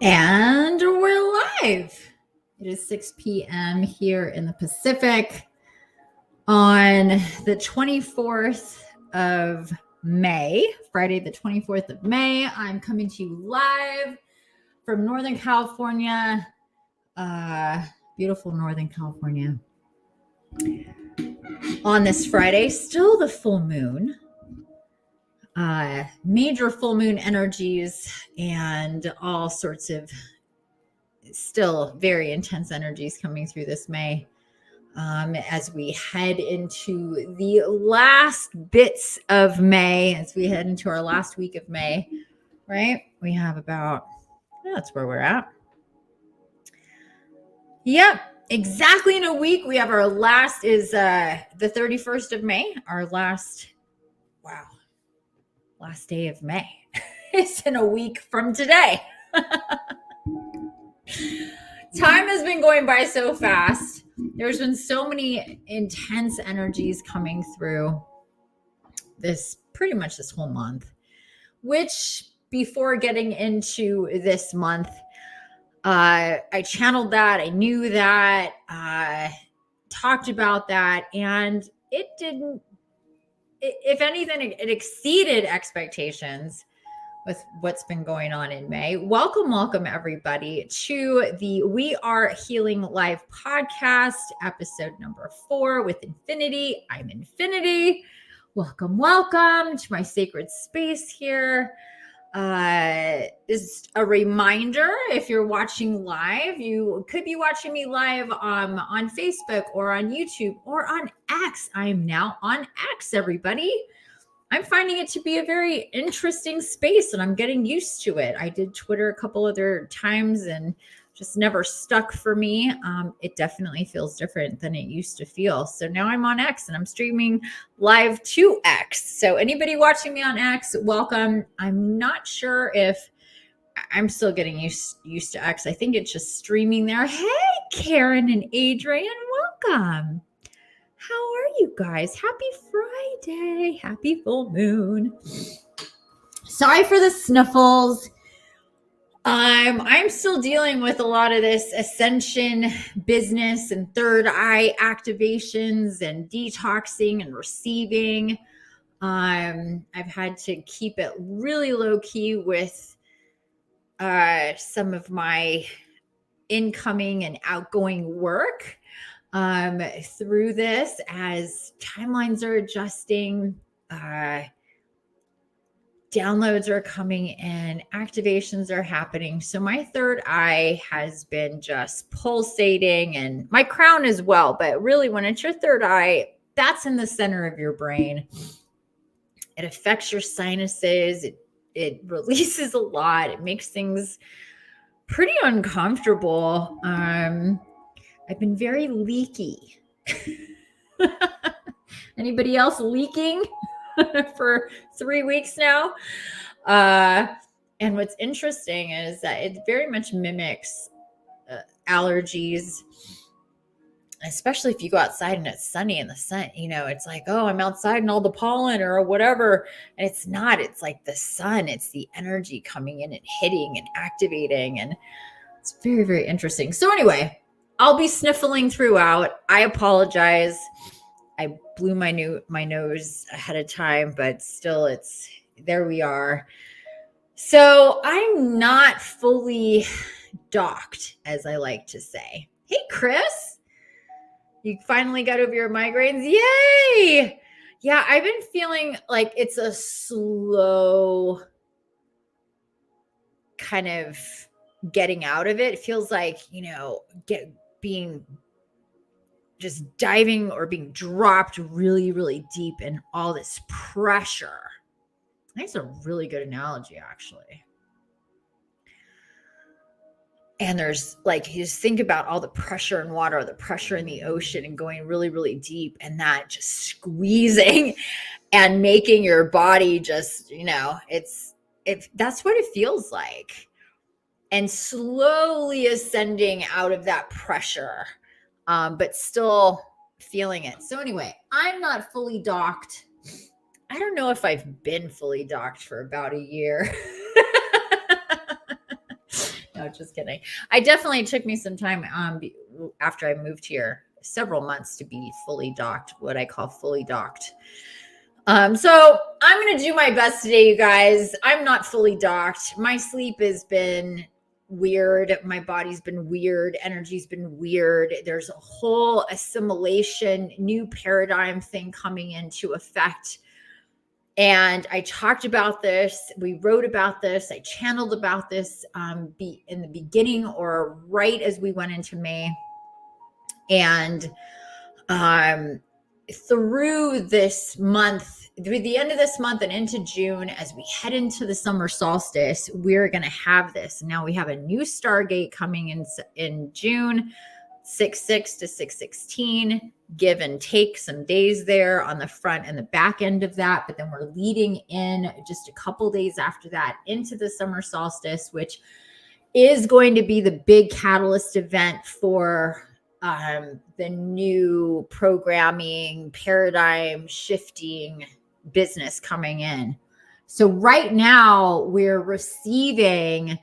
And we're live. It is 6 p.m. here in the Pacific on the 24th of May, Friday, the 24th of May. I'm coming to you live from Northern California, beautiful Northern California. On this Friday, still the full moon. Major full moon energies and all sorts of still very intense energies coming through this May as we head into the last bits of May, as we head into our last week of May, right? We have that's where we're at. Yep, exactly in a week. We have our last is the 31st of May, our last day of May. It's in a week from today. Time has been going by so fast. There's been so many intense energies coming through pretty much this whole month, which before getting into this month, I channeled that. I knew that, talked about that, and it didn't, if anything, it exceeded expectations with what's been going on in May. Welcome everybody to the We Are Healing Live podcast, episode number 4 with Infiniti. I'm Infiniti. Welcome to my sacred space here. Is a reminder, if you're watching live, you could be watching me live on Facebook or on YouTube or on X. I am now on X, everybody. I'm finding it to be a very interesting space and I'm getting used to it. I did Twitter a couple other times and just never stuck for me. It definitely feels different than it used to feel. So now I'm on X and I'm streaming live to X. So anybody watching me on X, welcome. I'm not sure if I'm still getting used to X. I think it's just streaming there. Hey, Karen and Adrian, welcome. How are you guys? Happy Friday. Happy full moon. Sorry for the sniffles. I'm still dealing with a lot of this ascension business and third eye activations and detoxing and receiving. I've had to keep it really low key with some of my incoming and outgoing work through this as timelines are adjusting, downloads are coming in, activations are happening. So my third eye has been just pulsating and my crown as well. But really when it's your third eye, that's in the center of your brain. It affects your sinuses. It releases a lot. It makes things pretty uncomfortable. I've been very leaky. Anybody else leaking for 3 weeks now? And what's interesting is that it very much mimics allergies, especially if you go outside and it's sunny and the sun, it's like, oh, I'm outside and all the pollen or whatever. And it's not. It's like the sun. It's the energy coming in and hitting and activating. And it's very, very interesting. So anyway, I'll be sniffling throughout. I apologize. I blew my nose ahead of time, but still there we are. So I'm not fully docked, as I like to say. Hey, Chris, you finally got over your migraines. Yay. Yeah, I've been feeling like it's a slow kind of getting out of it. It feels like, being just diving or being dropped really, really deep in all this pressure. That's a really good analogy, actually. And there's like, you just think about all the pressure in water, the pressure in the ocean and going really, really deep and that just squeezing and making your body just, that's what it feels like. And slowly ascending out of that pressure, but still feeling it. So anyway, I'm not fully docked. I don't know if I've been fully docked for about a year. No, just kidding. I definitely took me some time after I moved here, several months to be fully docked, what I call fully docked. So I'm going to do my best today, you guys. I'm not fully docked. My sleep has been weird. My body's been weird. Energy's been weird. There's a whole assimilation, new paradigm thing coming into effect. And I talked about this. We wrote about this. I channeled about this in the beginning or right as we went into May. And through this month, through the end of this month and into June, as we head into the summer solstice, we're going to have this. Now we have a new Stargate coming in June, 6/6 to 6/16, give and take some days there on the front and the back end of that. But then we're leading in just a couple days after that into the summer solstice, which is going to be the big catalyst event for the new programming, paradigm shifting business coming in. So right now we're receiving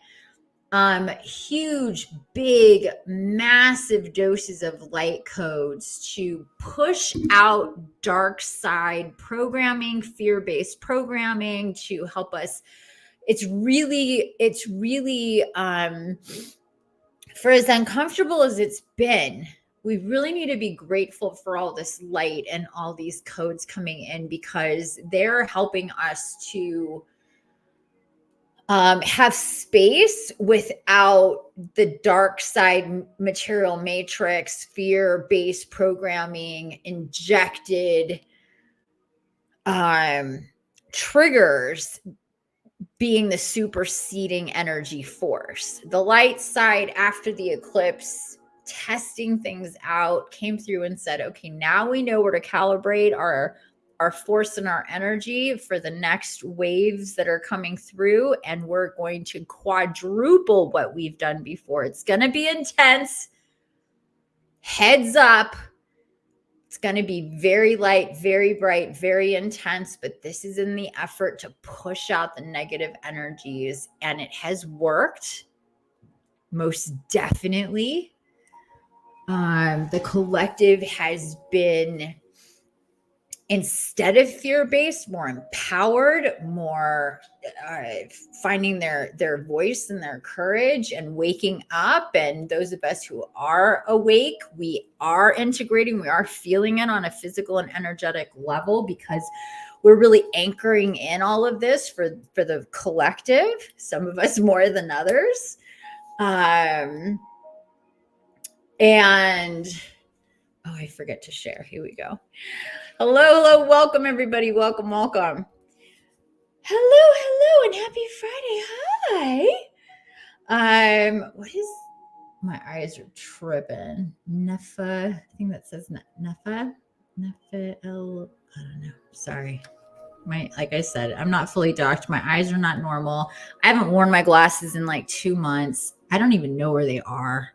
huge, big, massive doses of light codes to push out dark side programming, fear-based programming to help us. It's really for as uncomfortable as it's been, we really need to be grateful for all this light and all these codes coming in, because they're helping us to have space without the dark side material matrix, fear-based programming, injected triggers being the superseding energy force. The light side, after the eclipse, testing things out, came through and said, okay, now we know where to calibrate our force and our energy for the next waves that are coming through. And we're going to quadruple what we've done before. It's going to be intense. Heads up. It's going to be very light, very bright, very intense, but this is in the effort to push out the negative energies, and it has worked, most definitely. The collective has been, instead of fear-based, more empowered, more finding their voice and their courage and waking up. And those of us who are awake, we are integrating, we are feeling it on a physical and energetic level, because we're really anchoring in all of this for the collective, some of us more than others. And oh, I forget to share. Here we go. Hello. Welcome, everybody. Welcome. Hello, and happy Friday. Hi. What is, my eyes are tripping. Nefa, I think that says Nefa. I don't know. Sorry. Like I said, I'm not fully docked. My eyes are not normal. I haven't worn my glasses in like 2 months. I don't even know where they are.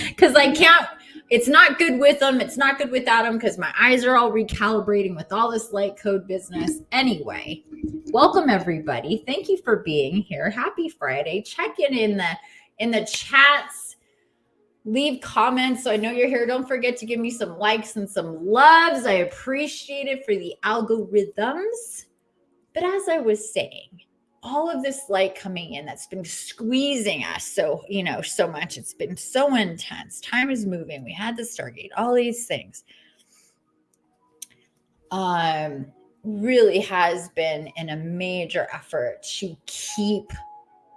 Because I can't. It's not good with them. It's not good without them, because my eyes are all recalibrating with all this light code business. Anyway, welcome everybody. Thank you for being here. Happy Friday. Check in the chats. Leave comments so I know you're here. Don't forget to give me some likes and some loves. I appreciate it for the algorithms. But as I was saying, all of this light coming in that's been squeezing us so much. It's been so intense. Time is moving. We had the Stargate, all these things. Really has been in a major effort to keep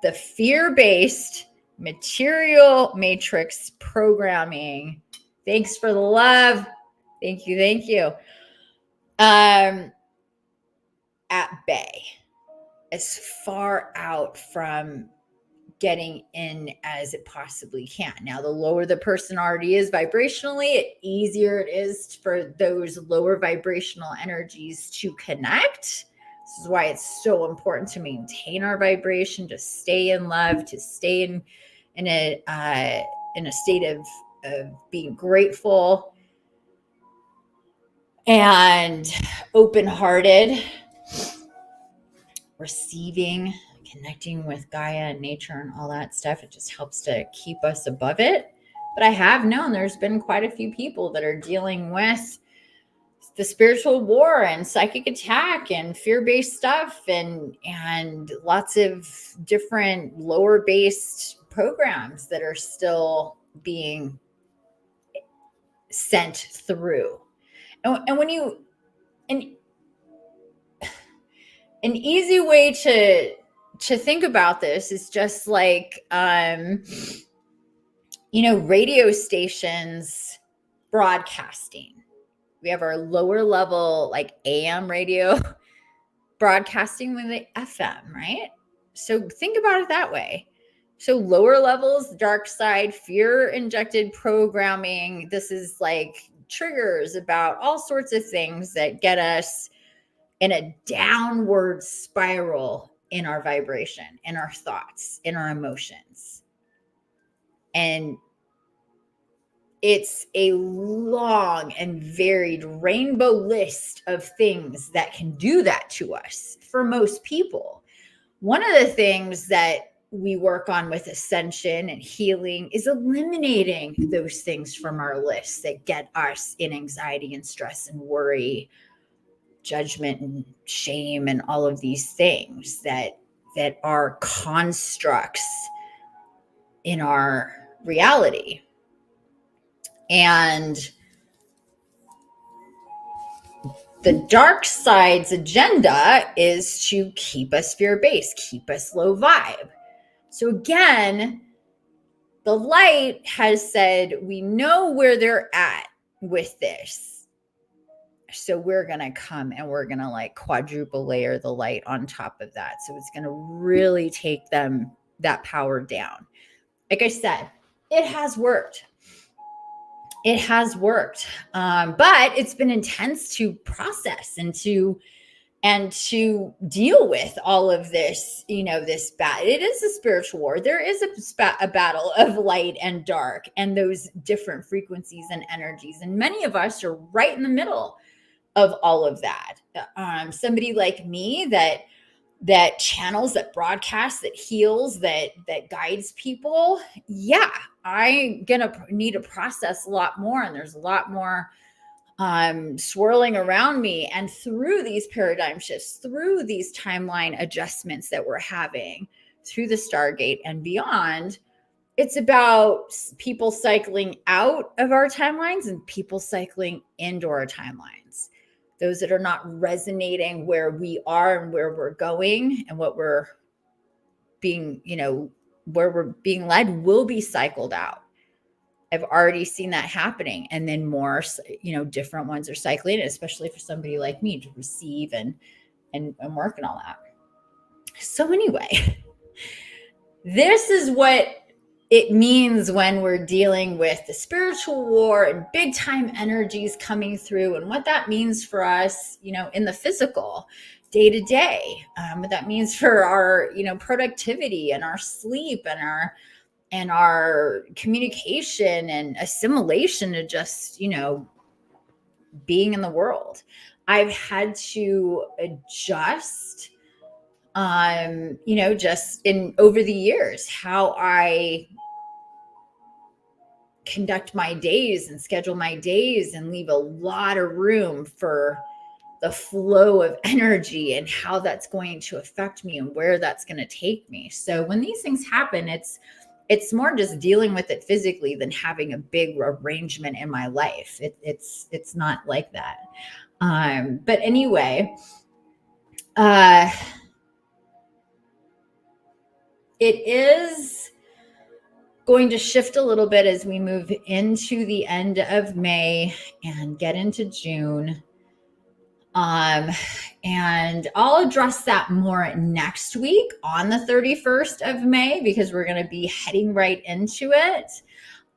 the fear-based material matrix programming. Thanks for the love. Thank you. At bay, as far out from getting in as it possibly can. Now, the lower the person already is vibrationally, the easier it is for those lower vibrational energies to connect. This is why it's so important to maintain our vibration, to stay in love, to stay in a state of being grateful and open-hearted, receiving. connecting with Gaia and nature and all that stuff. It just helps to keep us above it. But I have known there's been quite a few people that are dealing with the spiritual war and psychic attack and fear-based stuff and lots of different lower-based programs that are still being sent through. And when you an easy way to think about this is just like radio stations broadcasting. We have our lower level like AM radio broadcasting with the FM, right? So think about it that way. So lower levels, dark side, fear injected programming. This is like triggers about all sorts of things that get us in a downward spiral in our vibration, in our thoughts, in our emotions. And it's a long and varied rainbow list of things that can do that to us for most people. One of the things that we work on with ascension and healing is eliminating those things from our list that get us in anxiety and stress and worry, judgment and shame, and all of these things that are constructs in our reality. And the dark side's agenda is to keep us fear-based, keep us low vibe. So again, the light has said, we know where they're at with this. So we're going to come and we're going to like quadruple layer the light on top of that. So it's going to really take them that power down. Like I said, it has worked. It has worked. But it's been intense to process and to deal with all of this, this it is a spiritual war. There is a battle of light and dark and those different frequencies and energies. And many of us are right in the middle of all of that. Somebody like me that channels, that broadcasts, that heals, that guides people. Yeah, I'm gonna need to process a lot more, and there's a lot more swirling around me. And through these paradigm shifts, through these timeline adjustments that we're having, through the Stargate and beyond, it's about people cycling out of our timelines and people cycling into our timelines. Those that are not resonating where we are and where we're going and what we're being, where we're being led will be cycled out. I've already seen that happening. And then more, different ones are cycling, especially for somebody like me to receive and work and all that. So anyway, this is what it means when we're dealing with the spiritual war and big time energies coming through, and what that means for us, in the physical day to day, what that means for our, productivity and our sleep and our communication and assimilation to just, being in the world. I've had to adjust, just in over the years, how I conduct my days and schedule my days and leave a lot of room for the flow of energy and how that's going to affect me and where that's going to take me. So when these things happen, it's more just dealing with it physically than having a big arrangement in my life. It's not like that. But anyway, it is going to shift a little bit as we move into the end of May and get into June. And I'll address that more next week on the 31st of May, because we're going to be heading right into it,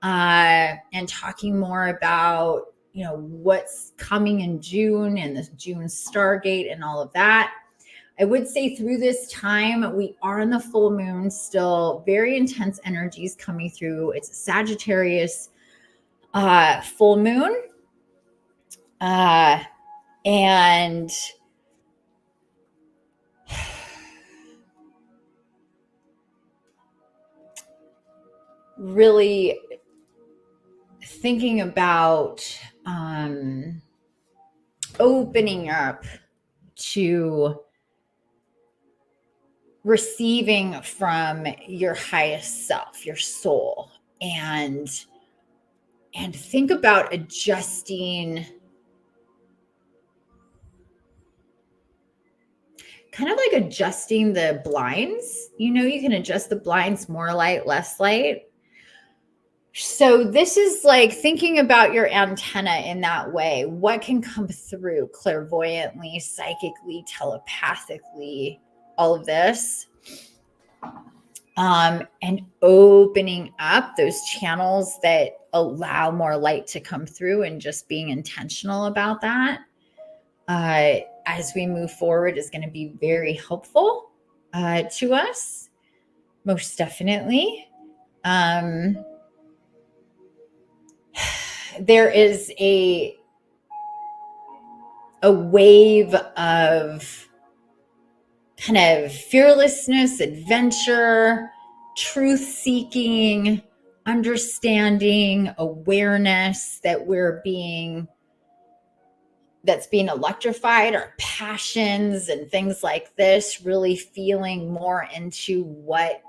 and talking more about, what's coming in June and the June Stargate and all of that. I would say through this time, we are in the full moon still, very intense energies coming through. It's a Sagittarius full moon. And really thinking about opening up to receiving from your highest self, your soul, and think about adjusting, kind of like adjusting the blinds. You can adjust the blinds, more light, less light. So this is like thinking about your antenna in that way. What can come through clairvoyantly, psychically, telepathically, all of this. And opening up those channels that allow more light to come through, and just being intentional about that as we move forward is going to be very helpful to us, most definitely. There is a wave of kind of fearlessness, adventure, truth-seeking, understanding, awareness that's being electrified, our passions and things like this, really feeling more into what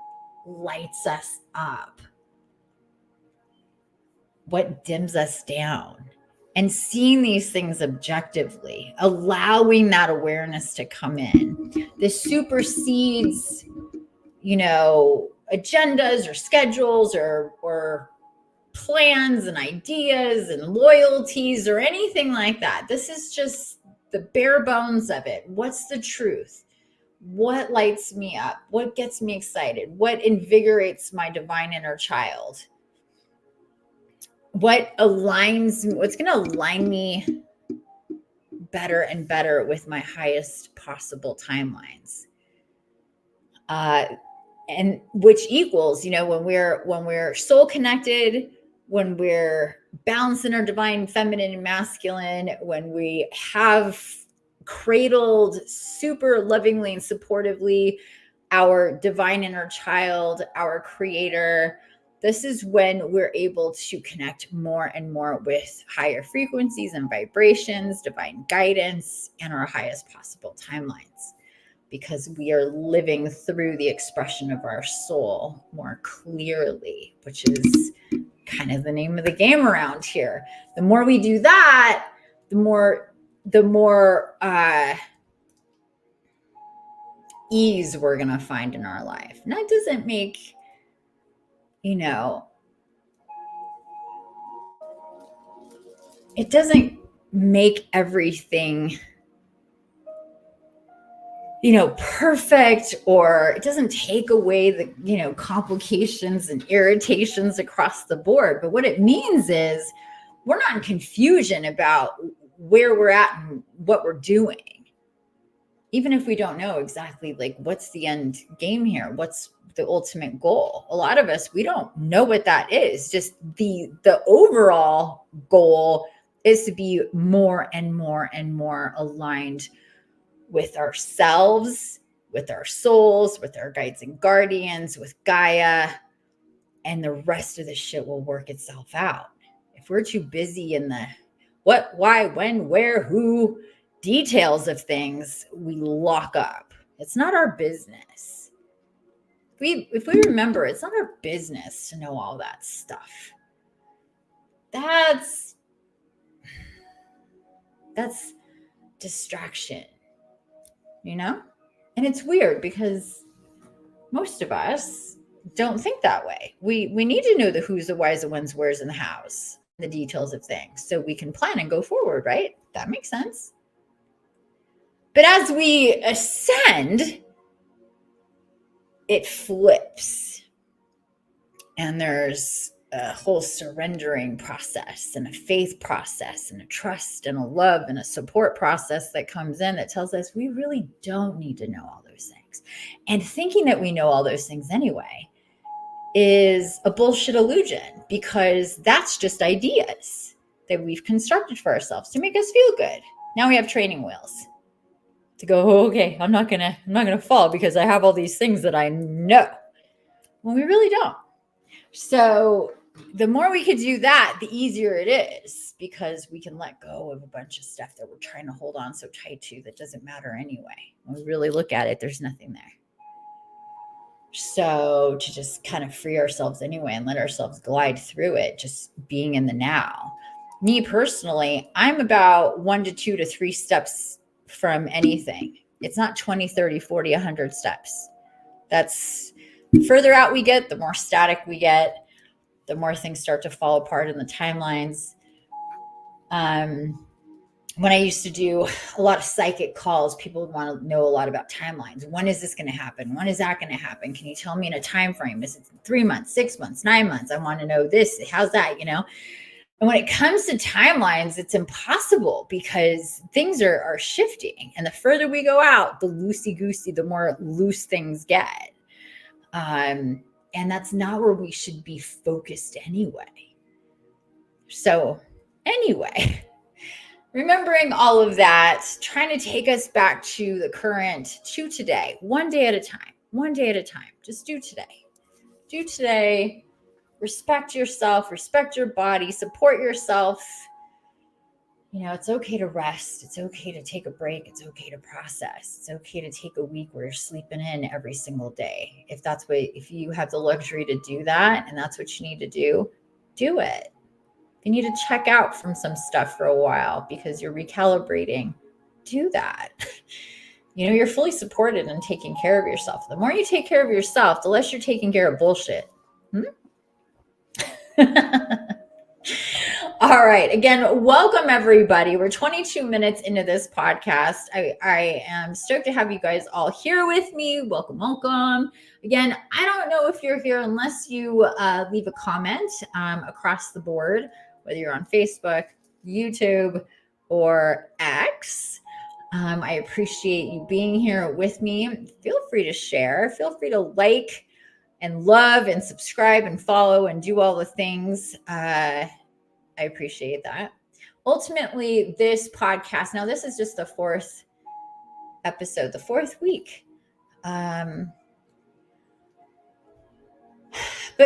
lights us up, what dims us down, and seeing these things objectively, allowing that awareness to come in. This supersedes, agendas or schedules or plans and ideas and loyalties or anything like that. This is just the bare bones of it. What's the truth? What lights me up? What gets me excited? What invigorates my divine inner child? What's going to align me better and better with my highest possible timelines? And which equals, when we're soul connected, when we're balanced in our divine feminine and masculine, when we have cradled super lovingly and supportively our divine inner child, our creator, this is when we're able to connect more and more with higher frequencies and vibrations, divine guidance, and our highest possible timelines, because we are living through the expression of our soul more clearly, which is kind of the name of the game around here. The more we do that, the more ease we're going to find in our life. And that doesn't make, it doesn't make everything, perfect, or it doesn't take away the, complications and irritations across the board. But what it means is we're not in confusion about where we're at and what we're doing. Even if we don't know exactly like what's the end game here, what's the ultimate goal. A lot of us, we don't know what that is. Just the overall goal is to be more and more and more aligned with ourselves, with our souls, with our guides and guardians, with Gaia, and the rest of the shit will work itself out. If we're too busy in the what, why, when, where, who details of things, we lock up. It's not our business. If we remember, it's not our business to know all that stuff. That's distraction. And it's weird because most of us don't think that way. We need to know the who's, the why's, the when's, where's, and the how's, the details of things, so we can plan and go forward, right? That makes sense. But as we ascend, it flips. And there's a whole surrendering process and a faith process and a trust and a love and a support process that comes in that tells us we really don't need to know all those things. And thinking that we know all those things anyway is a bullshit illusion, because that's just ideas that we've constructed for ourselves to make us feel good. Now we have training wheels to go, oh, okay, I'm not gonna fall because I have all these things that I know. Well, we really don't. So the more we could do that, the easier it is, because we can let go of a bunch of stuff that we're trying to hold on so tight to that doesn't matter anyway. When we really look at it, there's nothing there. So to just kind of free ourselves anyway and let ourselves glide through it, just being in the now. Me personally, I'm about 1 to 2 to 3 steps from anything. It's not 20, 30, 40, 100 steps. That's further out we get, the more static we get, the more things start to fall apart in the timelines. When I used to do a lot of psychic calls, people would want to know a lot about timelines. When is this going to happen? When is that going to happen? Can you tell me in a time frame? Is it 3 months, 6 months, 9 months? I want to know this. How's that? And when it comes to timelines, it's impossible because things are shifting. And the further we go out, the loosey-goosey, the more loose things get. And that's not where we should be focused anyway. So anyway, remembering all of that, trying to take us back to the current, to today, one day at a time, Just do today. Do today. Respect yourself, respect your body, support yourself. It's okay to rest. It's okay to take a break. It's okay to process. It's okay to take a week where you're sleeping in every single day. If you have the luxury to do that and that's what you need to do it. If you need to check out from some stuff for a while because you're recalibrating, do that. You're fully supported in taking care of yourself. The more you take care of yourself, the less you're taking care of bullshit. All right. Again, welcome everybody. We're 22 minutes into this podcast. I am stoked to have you guys all here with me. Welcome. Again, I don't know if you're here unless you leave a comment across the board, whether you're on Facebook, YouTube, or X. I appreciate you being here with me. Feel free to share. Feel free to like and love and subscribe and follow and do all the things. I appreciate that. Ultimately, this podcast, now this is just the 4th episode, the 4th week. But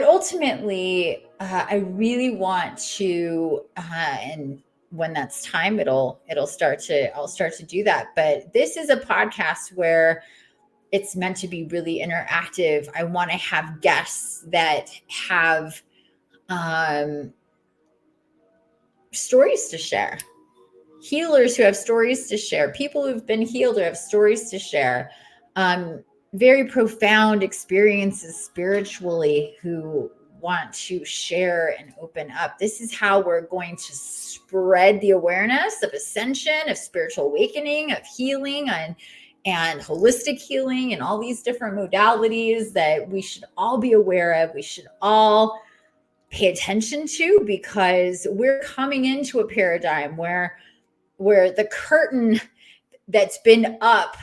ultimately, I really want to, and when that's time, I'll start to do that. But this is a podcast where it's meant to be really interactive. I want to have guests that have stories to share, healers who have stories to share, people who've been healed who have stories to share, very profound experiences spiritually who want to share and open up. This is how we're going to spread the awareness of ascension, of spiritual awakening, of healing, and holistic healing, and all these different modalities that we should all be aware of. We should all pay attention to, because we're coming into a paradigm where the curtain that's been up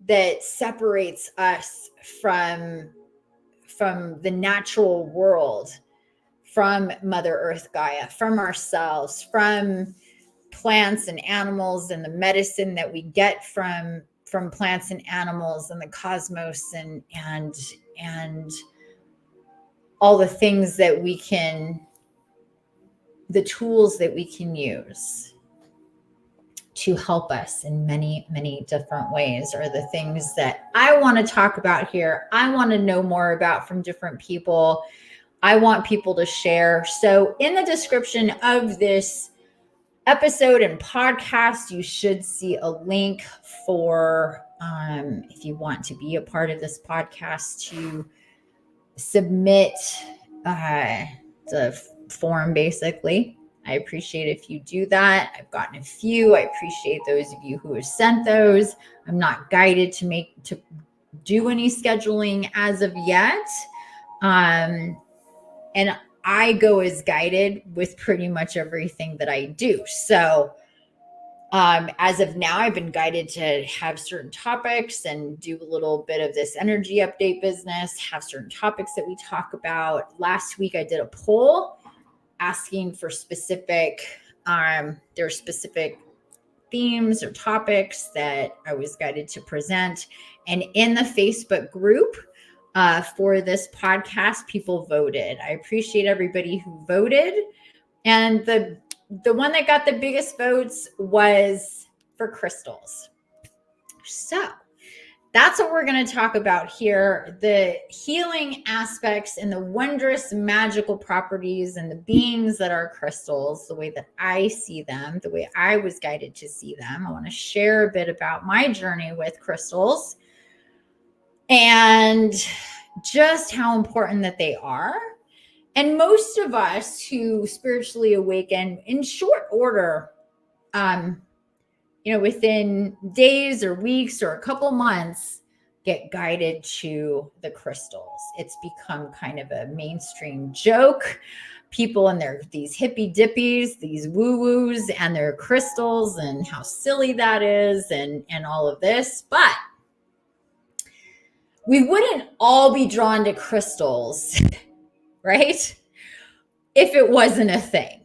that separates us from the natural world, from Mother Earth Gaia, from ourselves, from plants and animals, and the medicine that we get from plants and animals and the cosmos, and all the things that the tools that we can use to help us in many, many different ways are the things that I want to talk about here. I want to know more about from different people. I want people to share. So in the description of this episode and podcast, you should see a link for, if you want to be a part of this podcast, to submit the form, basically. I appreciate if you do that. I've gotten a few. I appreciate those of you who have sent those. I'm not guided to do any scheduling as of yet. And I go as guided with pretty much everything that I do. So as of now, I've been guided to have certain topics and do a little bit of this energy update business, have certain topics that we talk about. Last week, I did a poll asking for specific themes or topics that I was guided to present. And in the Facebook group, for this podcast. People voted. I appreciate everybody who voted. And the one that got the biggest votes was for crystals. So that's what we're going to talk about here. The healing aspects and the wondrous magical properties and the beings that are crystals, the way that I see them, the way I was guided to see them. I want to share a bit about my journey with crystals and just how important that they are. And most of us who spiritually awaken in short order, within days or weeks or a couple months, get guided to the crystals. It's become kind of a mainstream joke. People and these hippy dippies, these woo-woos and their crystals and how silly that is and all of this. But we wouldn't all be drawn to crystals, right? If it wasn't a thing.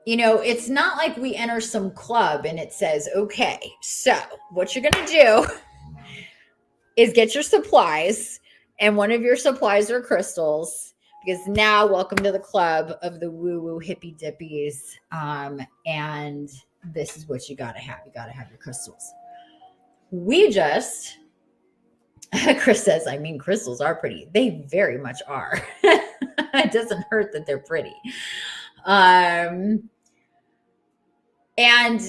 It's not like we enter some club and it says, okay, so what you're going to do is get your supplies, and one of your supplies are crystals, because now welcome to the club of the woo-woo hippy dippies. And this is what you got to have. You got to have your crystals. Chris says, crystals are pretty. They very much are. It doesn't hurt that they're pretty. And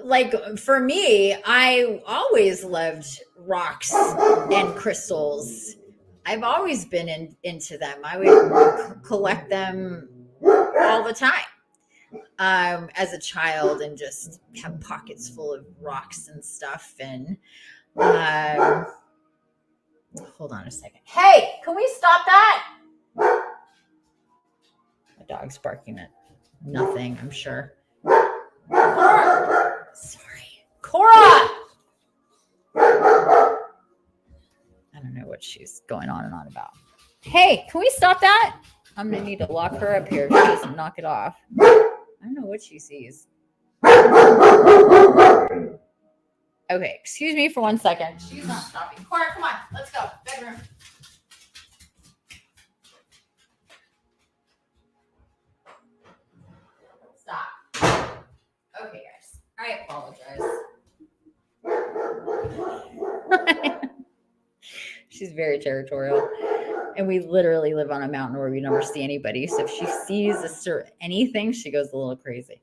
like for me, I always loved rocks and crystals. I've always been into them. I would collect them all the time as a child and just have pockets full of rocks and stuff. And hold on a second. Hey, can we stop that? My dog's barking at nothing, I'm sure. Cora! Sorry. Cora! I don't know what she's going on and on about. Hey, can we stop that? I'm going to need to lock her up here if she doesn't knock it off. I don't know what she sees. Okay, excuse me for 1 second. She's not stopping. Cora, come on. Let's go. Bedroom. Stop. Okay, guys. I apologize. She's very territorial. And we literally live on a mountain where we never see anybody. So if she sees anything, she goes a little crazy.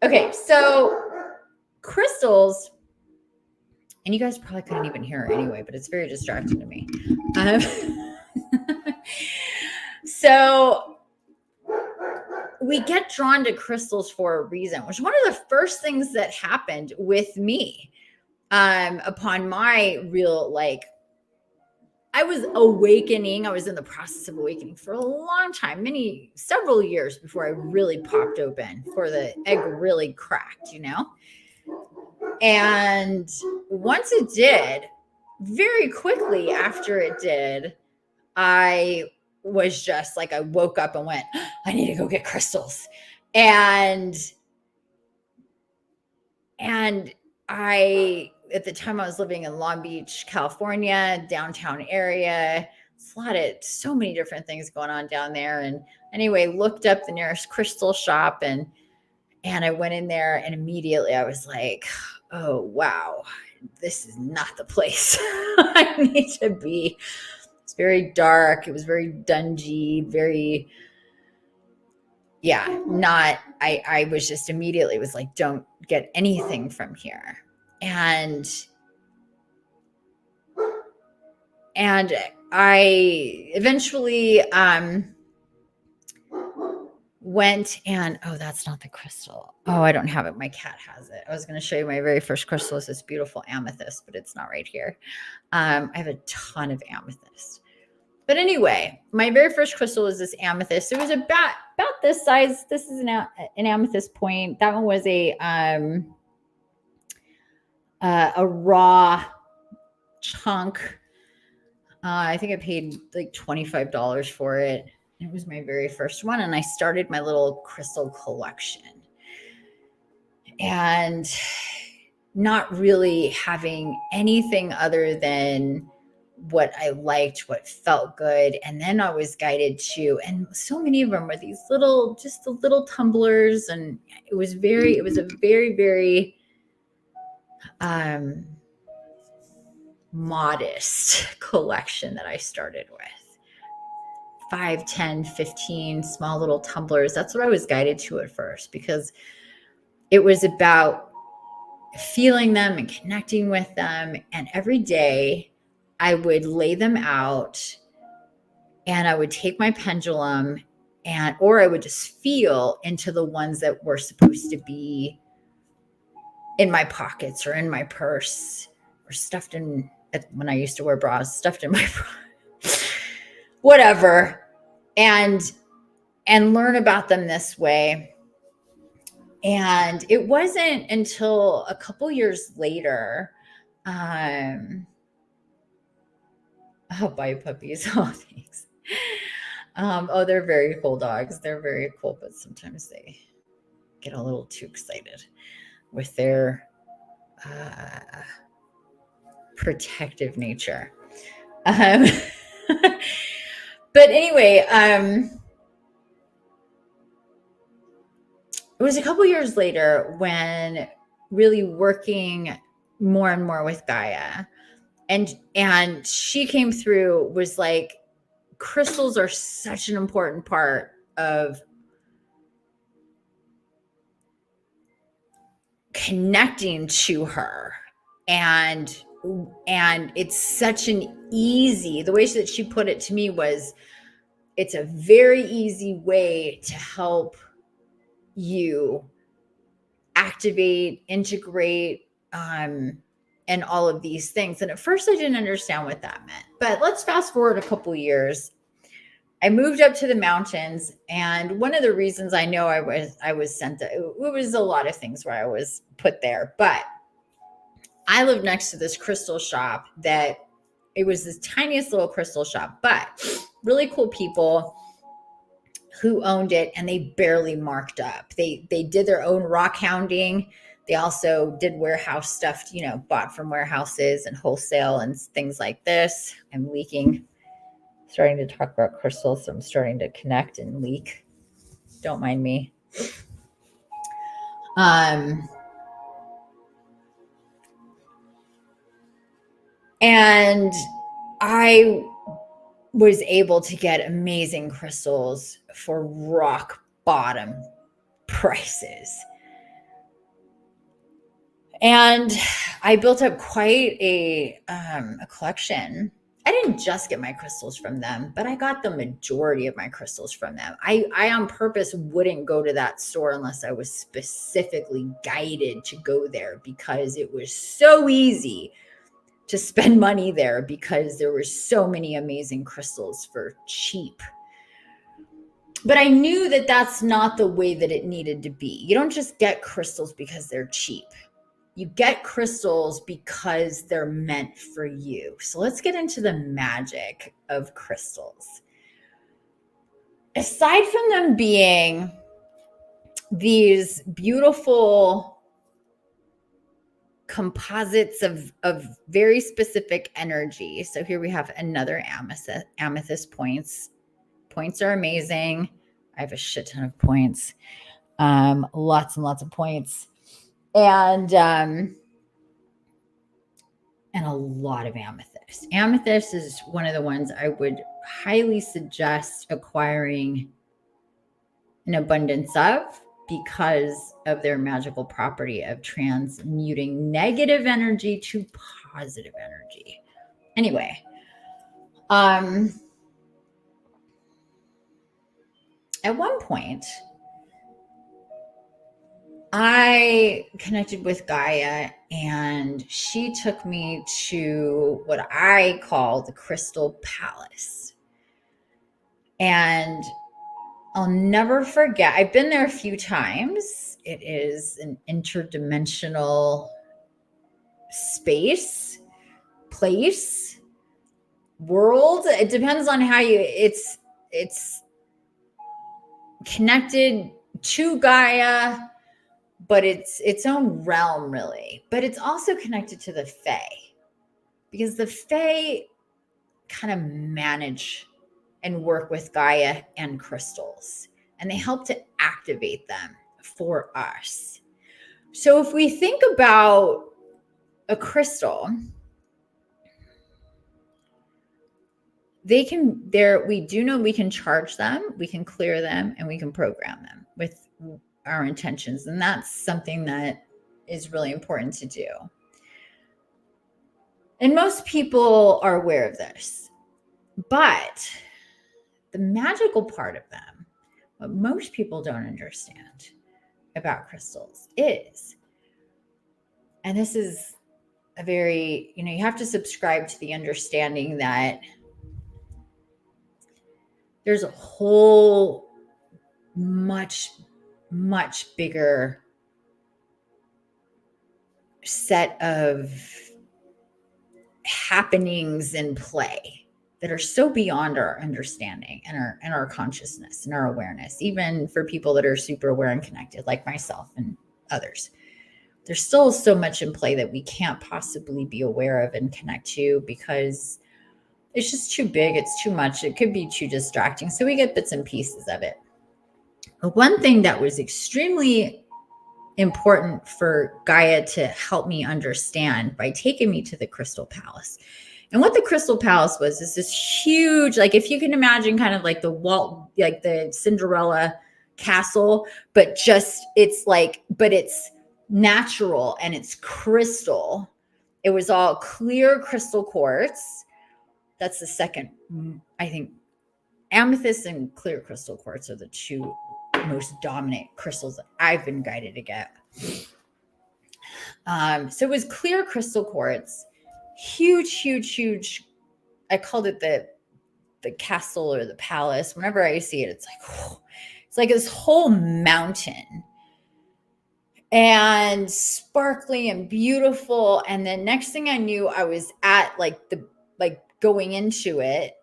Okay, so crystals, and you guys probably couldn't even hear her anyway, but it's very distracting to me. So we get drawn to crystals for a reason, which is one of the first things that happened with me upon my real, I was awakening. I was in the process of awakening for a long time, several years before I really popped open, before the egg really cracked, And once it did, very quickly after it did, I was just I woke up and went, I need to go get crystals. And at the time I was living in Long Beach, California, downtown area. So many different things going on down there. And anyway, looked up the nearest crystal shop and I went in there and immediately I was like, oh, wow, this is not the place I need to be. It's very dark. It was very dungy, very, I was just immediately was like, don't get anything from here. And I eventually went and, oh, that's not the crystal. Oh, I don't have it. My cat has it. I was going to show you my very first crystal is this beautiful amethyst, but it's not right here. I have a ton of amethyst. But anyway, my very first crystal is this amethyst. It was about this size. This is an amethyst point. That one was a raw chunk. I think I paid like $25 for it. It was my very first one. And I started my little crystal collection. And not really having anything other than what I liked, what felt good. And then I was guided to, and so many of them were these little, just the little tumblers. And it was a very, very modest collection that I started with. 5, 10, 15 small little tumblers. That's what I was guided to at first, because it was about feeling them and connecting with them. And every day I would lay them out and I would take my pendulum or I would just feel into the ones that were supposed to be in my pockets or in my purse or stuffed in, when I used to wear bras, stuffed in my bra, whatever. And learn about them this way. And it wasn't until a couple years later, oh, bye puppies. Oh, thanks. They're very cool dogs. They're very cool, but sometimes they get a little too excited with their protective nature. But anyway, it was a couple years later when really working more and more with Gaia, and she came through, was like, crystals are such an important part of connecting to her. And it's such an easy, the way that she put it to me was, it's a very easy way to help you activate, integrate, and all of these things. And at first I didn't understand what that meant, but let's fast forward a couple years. I moved up to the mountains, and one of the reasons I know I was sent to, it was a lot of things where I was put there, but I lived next to this crystal shop that it was this tiniest little crystal shop, but really cool people who owned it, and they barely marked up. They did their own rock hounding. They also did warehouse stuff, bought from warehouses and wholesale and things like this. I'm leaking, starting to talk about crystals, so I'm starting to connect and leak. Don't mind me. And I was able to get amazing crystals for rock bottom prices. And I built up quite a collection. I didn't just get my crystals from them, but I got the majority of my crystals from them. I on purpose wouldn't go to that store unless I was specifically guided to go there, because it was so easy to spend money there because there were so many amazing crystals for cheap. But I knew that that's not the way that it needed to be. You don't just get crystals because they're cheap. You get crystals because they're meant for you. So let's get into the magic of crystals. Aside from them being these beautiful composites of very specific energy. So here we have another amethyst points. Points are amazing. I have a shit ton of points. Lots and lots of points. And a lot of amethyst. Amethyst is one of the ones I would highly suggest acquiring an abundance of, because of their magical property of transmuting negative energy to positive energy. Anyway, at one point, I connected with Gaia, and she took me to what I call the Crystal Palace. And I'll never forget. I've been there a few times. It is an interdimensional space, place, world. It depends on how it's connected to Gaia, but it's its own realm, really. But it's also connected to the Fae, because the Fae kind of manage and work with Gaia and crystals, and they help to activate them for us. So if we think about a crystal, we do know we can charge them, we can clear them, and we can program them with our intentions. And that's something that is really important to do. And most people are aware of this, but the magical part of them, what most people don't understand about crystals is, and this is a very, you have to subscribe to the understanding that there's a whole much bigger set of happenings in play that are so beyond our understanding and our consciousness and our awareness, even for people that are super aware and connected, like myself and others. There's still so much in play that we can't possibly be aware of and connect to, because it's just too big. It's too much. It could be too distracting. So we get bits and pieces of it. But one thing that was extremely important for Gaia to help me understand by taking me to the Crystal Palace. And what the Crystal Palace was is this huge, like if you can imagine kind of like the Cinderella castle, but it's natural and it's crystal. It was all clear crystal quartz. That's the second, I think, amethyst and clear crystal quartz are the two most dominant crystals that I've been guided to get. So it was clear crystal quartz, huge. I called it the castle or the palace. Whenever I see it, it's like this whole mountain, and sparkly and beautiful. And then next thing I knew, I was at going into it.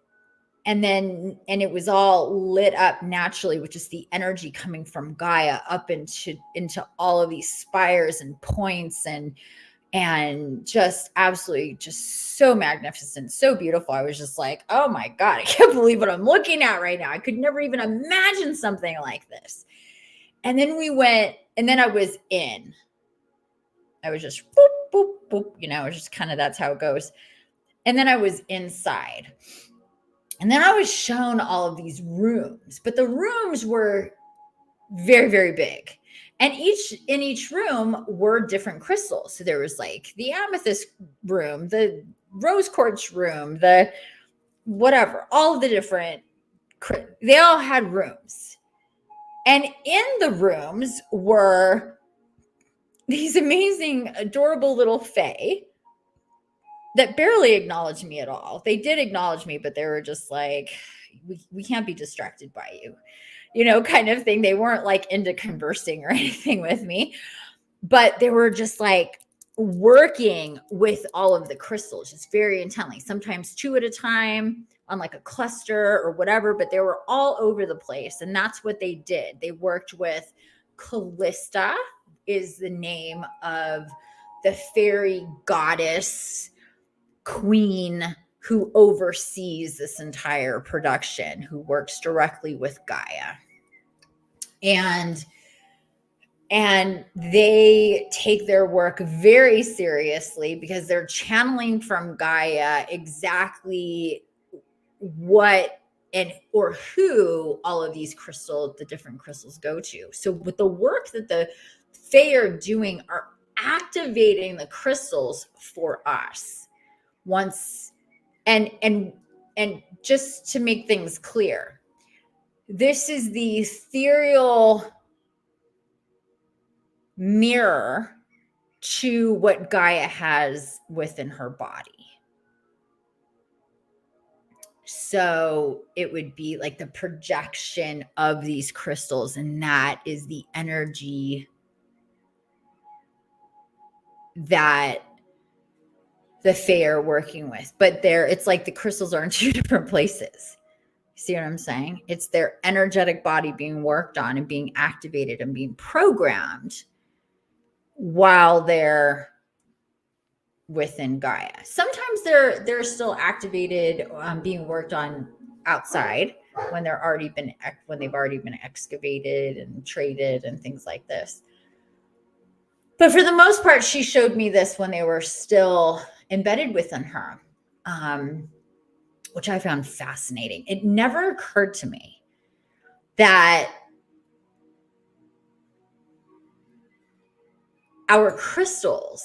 And it was all lit up naturally, which is the energy coming from Gaia up into all of these spires and points and just absolutely just so magnificent, so beautiful. I was just like, oh my God, I can't believe what I'm looking at right now. I could never even imagine something like this. And then we went, and then I was in. I was just boop, boop, boop, it was just kind of, that's how it goes. And then I was inside. And then I was shown all of these rooms, but the rooms were very, very big. And in each room were different crystals. So there was like the amethyst room, the rose quartz room, the whatever, all of the different, they all had rooms. And in the rooms were these amazing, adorable little fae that barely acknowledged me at all. They did acknowledge me, but they were just like, we can't be distracted by you, kind of thing. They weren't like into conversing or anything with me, but they were just like working with all of the crystals, just very intently, sometimes two at a time on like a cluster or whatever, but they were all over the place. And that's what they did. They worked with Callista, is the name of the fairy goddess queen who oversees this entire production, who works directly with Gaia. And they take their work very seriously, because they're channeling from Gaia exactly what or who all of these the different crystals go to. So with the work that the Fae are doing, are activating the crystals for us. And just to make things clear, this is the ethereal mirror to what Gaia has within her body. So it would be like the projection of these crystals, and that is the energy that the Fae are working with. But it's like the crystals are in two different places. See what I'm saying? It's their energetic body being worked on and being activated and being programmed while they're within Gaia. Sometimes they're still activated, being worked on outside when they've already been excavated and traded and things like this. But for the most part, she showed me this when they were still embedded within her, which I found fascinating. It never occurred to me that our crystals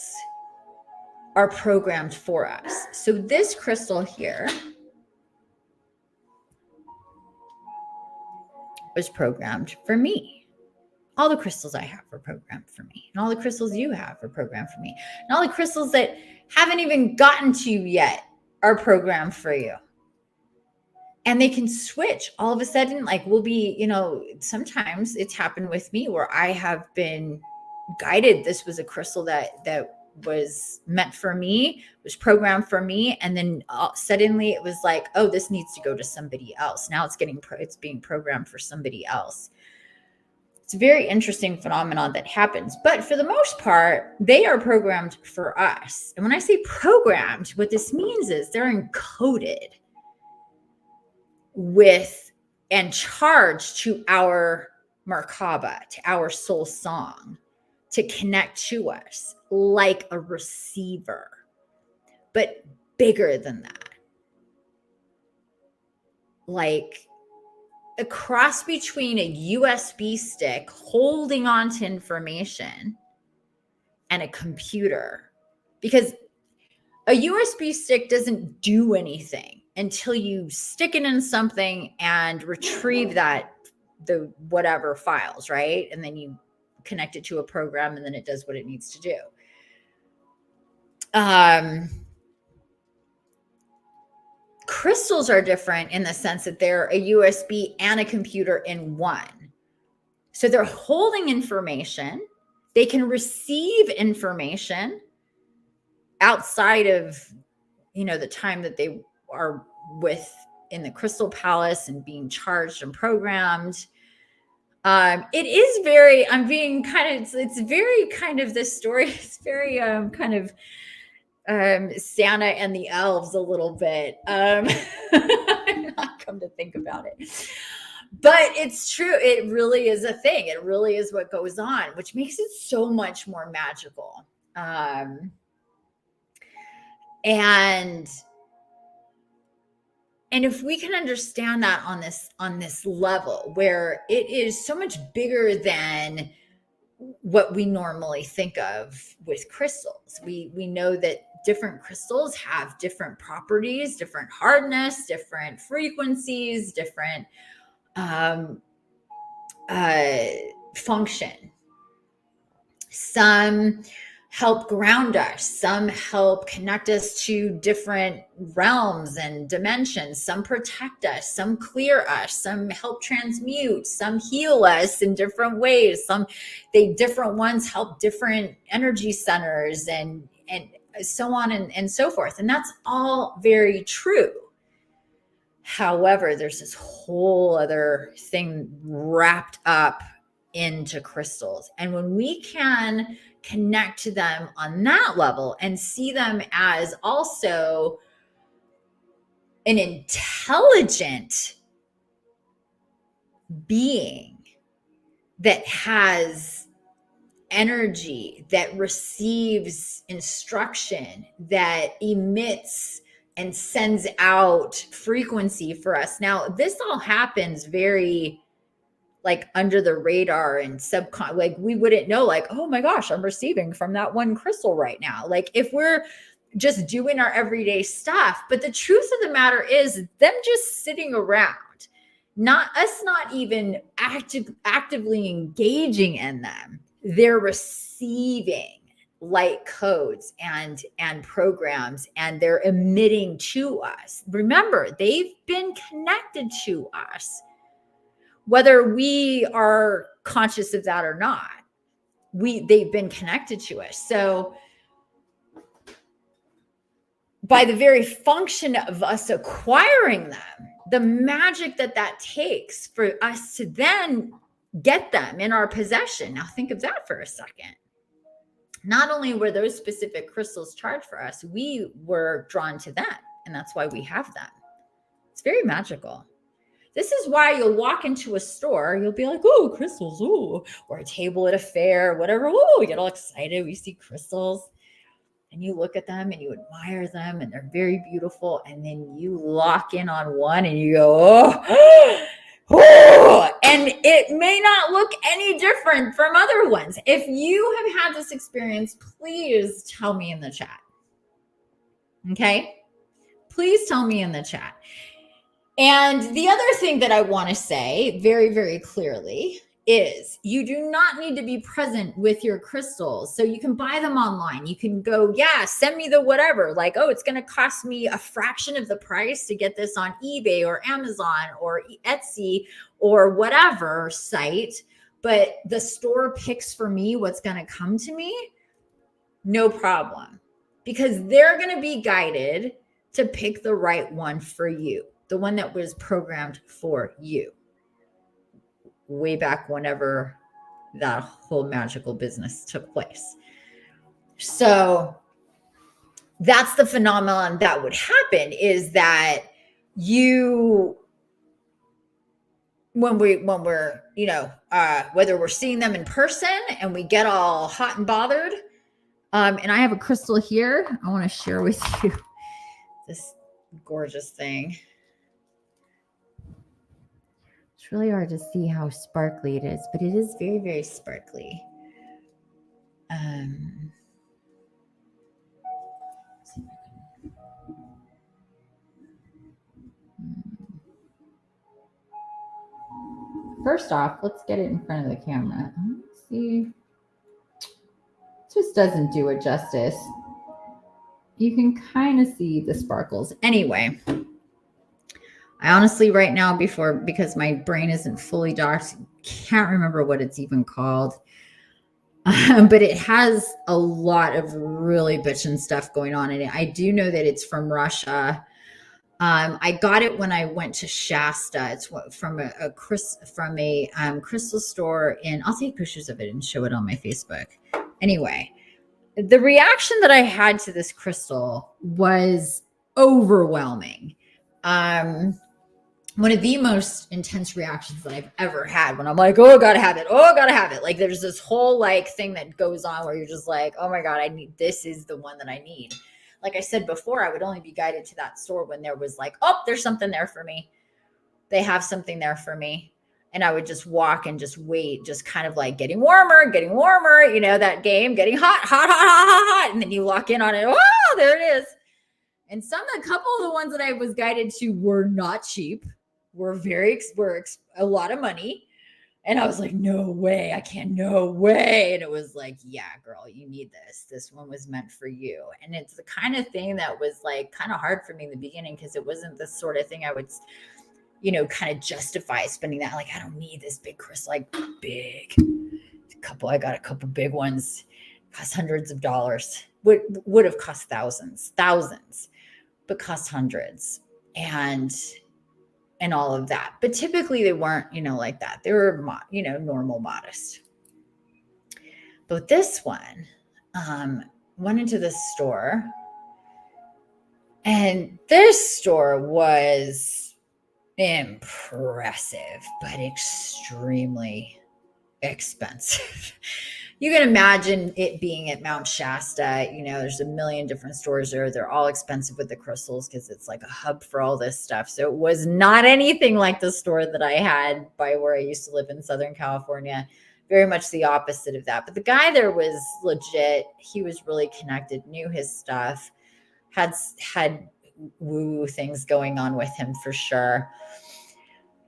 are programmed for us. So this crystal here was programmed for me. All the crystals I have are programmed for me. And all the crystals you have are programmed for me. And all the crystals that haven't even gotten to you yet are programmed for you. And they can switch all of a sudden. Like we'll be, sometimes it's happened with me where I have been guided. This was a crystal that was meant for me, was programmed for me. And then suddenly it was like, oh, this needs to go to somebody else. Now it's being programmed for somebody else. It's a very interesting phenomenon that happens. But for the most part, they are programmed for us. And when I say programmed, what this means is they're encoded with and charged to our Merkaba, to our soul song, to connect to us like a receiver, but bigger than that. Like a cross between a USB stick holding on to information and a computer. Because a USB stick doesn't do anything until you stick it in something and retrieve the whatever files, right? And then you connect it to a program and then it does what it needs to do. Crystals are different in the sense that they're a USB and a computer in one. So they're holding information. They can receive information outside of, the time that they are in the crystal palace and being charged and programmed. It is very, it's very kind of this story. It's very kind of Santa and the elves a little bit. Not come to think about it. But it's true. It really is a thing. It really is what goes on, which makes it so much more magical. And if we can understand that on this level where it is so much bigger than what we normally think of with crystals, we know that different crystals have different properties, different hardness, different frequencies, different function. Some help ground us. Some help connect us to different realms and dimensions. Some protect us. Some clear us. Some help transmute. Some heal us in different ways. Different ones help different energy centers and so on and so forth. And that's all very true. However, there's this whole other thing wrapped up into crystals. And when we can connect to them on that level and see them as also an intelligent being that has energy, that receives instruction, that emits and sends out frequency for us. Now, this all happens very under the radar and we wouldn't know, oh my gosh, I'm receiving from that one crystal right now. If we're just doing our everyday stuff. But the truth of the matter is them just sitting around, not even actively engaging in them. They're receiving light codes and programs, and they're emitting to us. Remember, they've been connected to us, whether we are conscious of that or not. They've been connected to us. So by the very function of us acquiring them, the magic that takes for us to then get them in our possession. Now think of that for a second. not only were those specific crystals charged for us, we were drawn to that. And that's why we have them. It's very magical. This is why you'll walk into a store, you'll be like, oh, crystals, ooh, or a table at a fair, whatever. Ooh, we get all excited. We see crystals and you look at them and you admire them and they're very beautiful. And then you lock in on one and you go, oh, oh, and it may not look any different from other ones. If you have had this experience, please tell me in the chat. Okay? Please tell me in the chat. And the other thing that I want to say very, very clearly is you do not need to be present with your crystals. So you can buy them online. You can go, yeah, send me the whatever. Like, oh, it's going to cost me a fraction of the price to get this on eBay or Amazon or Etsy or whatever site. But the store picks for me what's going to come to me. No problem. Because they're going to be guided to pick the right one for you. The one that was programmed for you way back whenever that whole magical business took place. So that's the phenomenon that would happen, is that you, when we're, you know, whether we're seeing them in person and we get all hot and bothered. And I have a crystal here. I want to share with you this gorgeous thing. It's really hard to see how sparkly it is, but it is very, very sparkly. First off, let's get it in front of the camera. Let's see. It just doesn't do it justice. You can kind of see the sparkles. Anyway, I honestly right now, because my brain isn't fully docked, can't remember what it's even called. But it has a lot of really bitchin' stuff going on in it. I do know that it's from Russia. I got it when I went to Shasta. It's from a crystal store I'll take pictures of it and show it on my Facebook. Anyway, the reaction that I had to this crystal was overwhelming. One of the most intense reactions that I've ever had, when I'm like, oh, gotta have it. Oh, gotta have it. Like there's this whole like thing that goes on where you're just like, oh my God, this is the one that I need. Like I said before, I would only be guided to that store when there was like, oh, there's something there for me. They have something there for me. And I would just walk and just wait, just kind of like getting warmer, you know, that game, getting hot, hot, hot, hot, hot, hot. And then you lock in on it. Oh, there it is. And a couple of the ones that I was guided to were not cheap, were a lot of money. And I was like, no way, no way. And it was like, yeah, girl, you need this. This one was meant for you. And it's the kind of thing that was like kind of hard for me in the beginning, because it wasn't the sort of thing I would, you know, kind of justify spending that. Like, I don't need this big crystal, like big. I got a couple big ones, cost hundreds of dollars. Would have cost thousands, but cost hundreds. And all of that. But typically they weren't, you know, like that. They were, you know, normal, modest. But this one, went into this store, and this store was impressive, but extremely expensive. You can imagine it being at Mount Shasta. You know, there's a million different stores there. They're all expensive with the crystals because it's like a hub for all this stuff. So it was not anything like the store that I had by where I used to live in Southern California. Very much the opposite of that. But the guy there was legit. He was really connected, knew his stuff, had woo things going on with him for sure.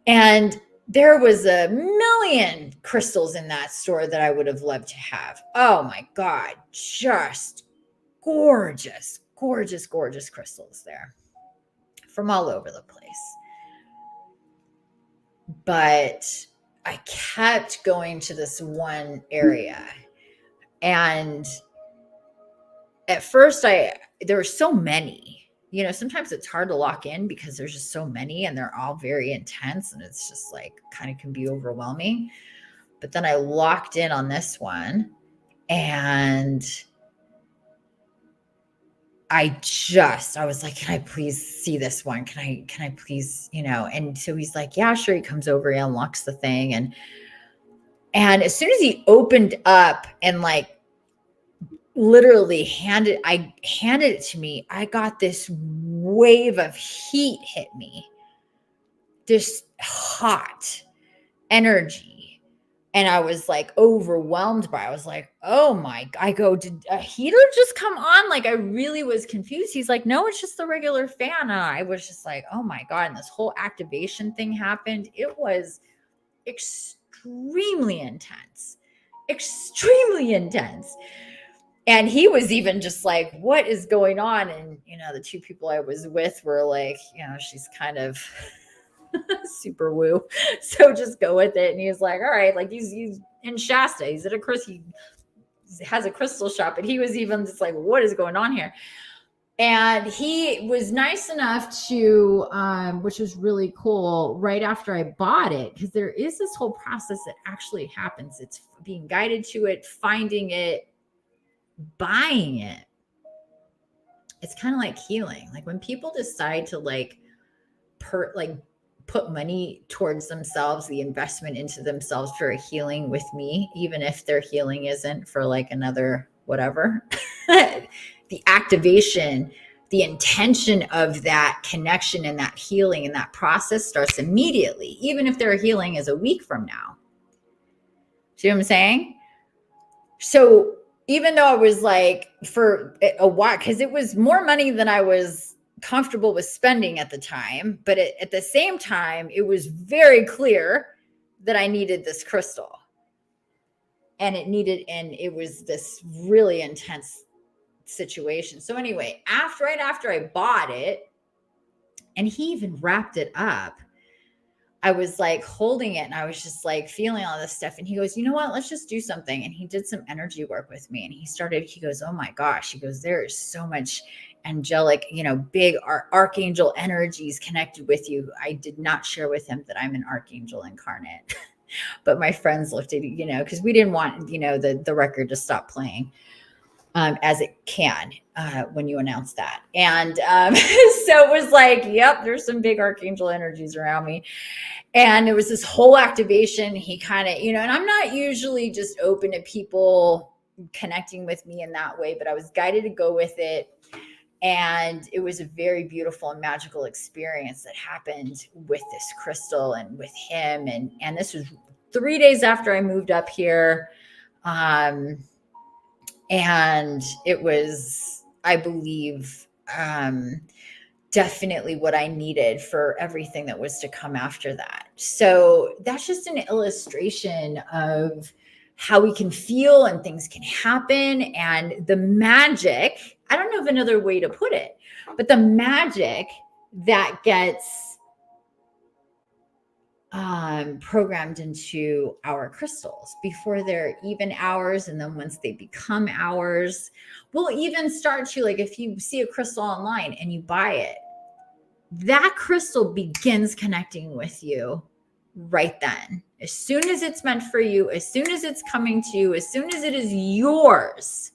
And there was a million crystals in that store that I would have loved to have. Oh my God, just gorgeous, gorgeous, gorgeous crystals there from all over the place. But I kept going to this one area. And at first there were so many. You know, sometimes it's hard to lock in because there's just so many and they're all very intense, and it's just like kind of can be overwhelming. But then I locked in on this one, And I was like, can I please see this one? Can I please, and so he's like, yeah, sure. He comes over, he unlocks the thing. And as soon as he opened up and like literally handed it to me, I got this wave of heat hit me, this hot energy. And I was like overwhelmed by it. I was like, oh my, I go, did a heater just come on? Like I really was confused. He's like, no, it's just the regular fan. And I was just like, oh my God. And this whole activation thing happened. It was extremely intense. And he was even just like, what is going on? And, the two people I was with were like, she's kind of super woo. So just go with it. And he was like, all right, like he's in Shasta. He's at he has a crystal shop. And he was even just like, what is going on here? And he was nice enough to, which was really cool, right after I bought it, because there is this whole process that actually happens. It's being guided to it, finding it, buying it. It's kind of like healing. Like when people decide to put money towards themselves, the investment into themselves for a healing with me, even if their healing isn't for like another whatever, the activation, the intention of that connection and that healing and that process starts immediately, even if their healing is a week from now. See what I'm saying? So even though I was like for a while, because it was more money than I was comfortable with spending at the time, but at the same time, it was very clear that I needed this crystal. And it was this really intense situation. So anyway, right after I bought it, and he even wrapped it up, I was like holding it and I was just like feeling all this stuff. And he goes, you know what, let's just do something. And he did some energy work with me. And he goes, oh my gosh, he goes, there is so much angelic, big archangel energies connected with you. I did not share with him that I'm an archangel incarnate, but my friends looked at it, because we didn't want, the record to stop playing. As it can when you announce that. And so it was like, yep, there's some big archangel energies around me. And there was this whole activation. He kind of, and I'm not usually just open to people connecting with me in that way, but I was guided to go with it. And it was a very beautiful and magical experience that happened with this crystal and with him. And this was 3 days after I moved up here. And it was, I believe, definitely what I needed for everything that was to come after that. So that's just an illustration of how we can feel and things can happen. And the magic, I don't know of another way to put it, but the magic that gets programmed into our crystals before they're even ours. And then once they become ours, we'll even start to, like, if you see a crystal online and you buy it, that crystal begins connecting with you right then. As soon as it's meant for you, as soon as it's coming to you, as soon as it is yours,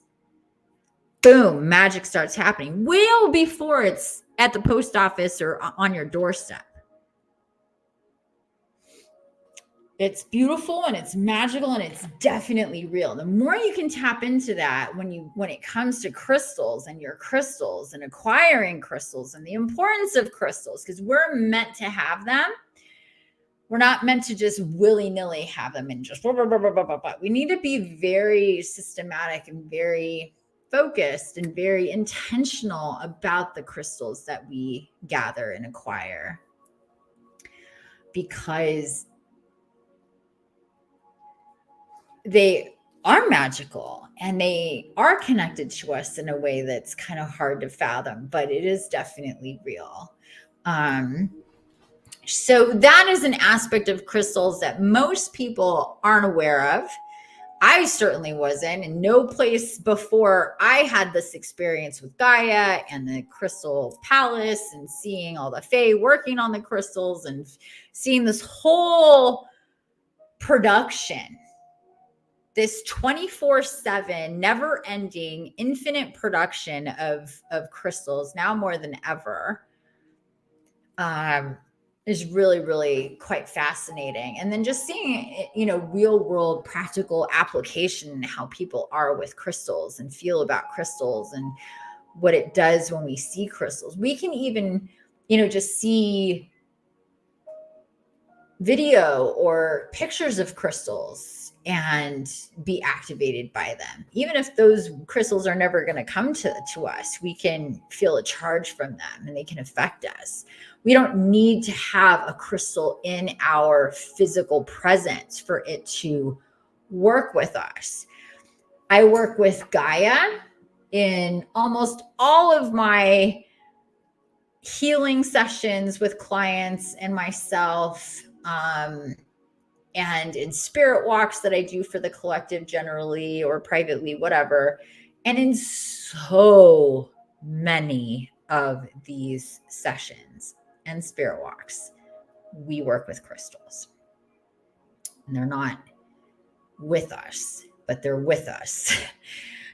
boom, magic starts happening well before it's at the post office or on your doorstep. It's beautiful and it's magical and it's definitely real. The more you can tap into that when it comes to crystals and your crystals and acquiring crystals and the importance of crystals, because we're meant to have them. We're not meant to just willy-nilly have them and just blah, blah, blah, blah, blah, blah. We need to be very systematic and very focused and very intentional about the crystals that we gather and acquire, because they are magical and they are connected to us in a way that's kind of hard to fathom, but it is definitely real. So that is an aspect of crystals that most people aren't aware of. I certainly wasn't. In no place before I had this experience with Gaia and the Crystal Palace and seeing all the Fae working on the crystals and seeing this whole production this 24/7, never ending, infinite production of crystals, now more than ever, is really, really quite fascinating. And then just seeing, real world practical application and how people are with crystals and feel about crystals and what it does when we see crystals. We can even, just see video or pictures of crystals and be activated by them. Even if those crystals are never going to come to us, we can feel a charge from them and they can affect us. We don't need to have a crystal in our physical presence for it to work with us. I work with Gaia in almost all of my healing sessions with clients and myself, and in spirit walks that I do for the collective generally or privately, whatever. And in so many of these sessions and spirit walks, we work with crystals. And they're not with us, but they're with us.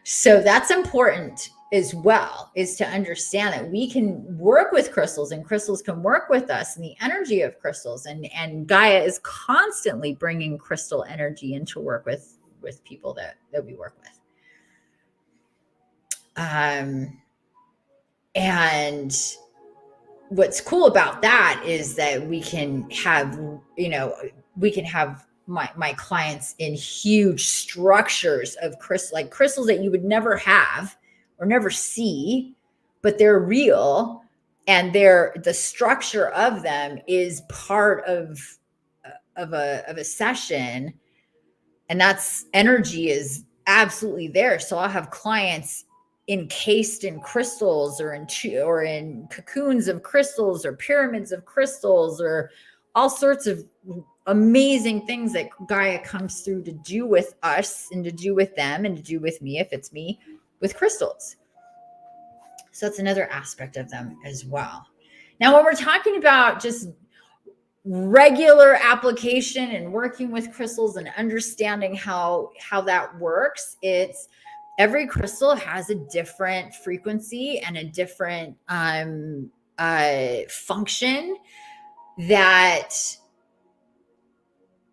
So that's important as well, is to understand that we can work with crystals and crystals can work with us, and the energy of crystals, and Gaia is constantly bringing crystal energy into work with people that we work with. And what's cool about that is that we can have, my clients in huge structures of crystals that you would never have or never see, but they're real, and the structure of them is part of a session, and that's energy is absolutely there. So I'll have clients encased in crystals or in cocoons of crystals or pyramids of crystals or all sorts of amazing things that Gaia comes through to do with us and to do with them and to do with me, if it's me, with crystals. So that's another aspect of them as well. Now, when we're talking about just regular application and working with crystals and understanding how that works, it's every crystal has a different frequency and a different function that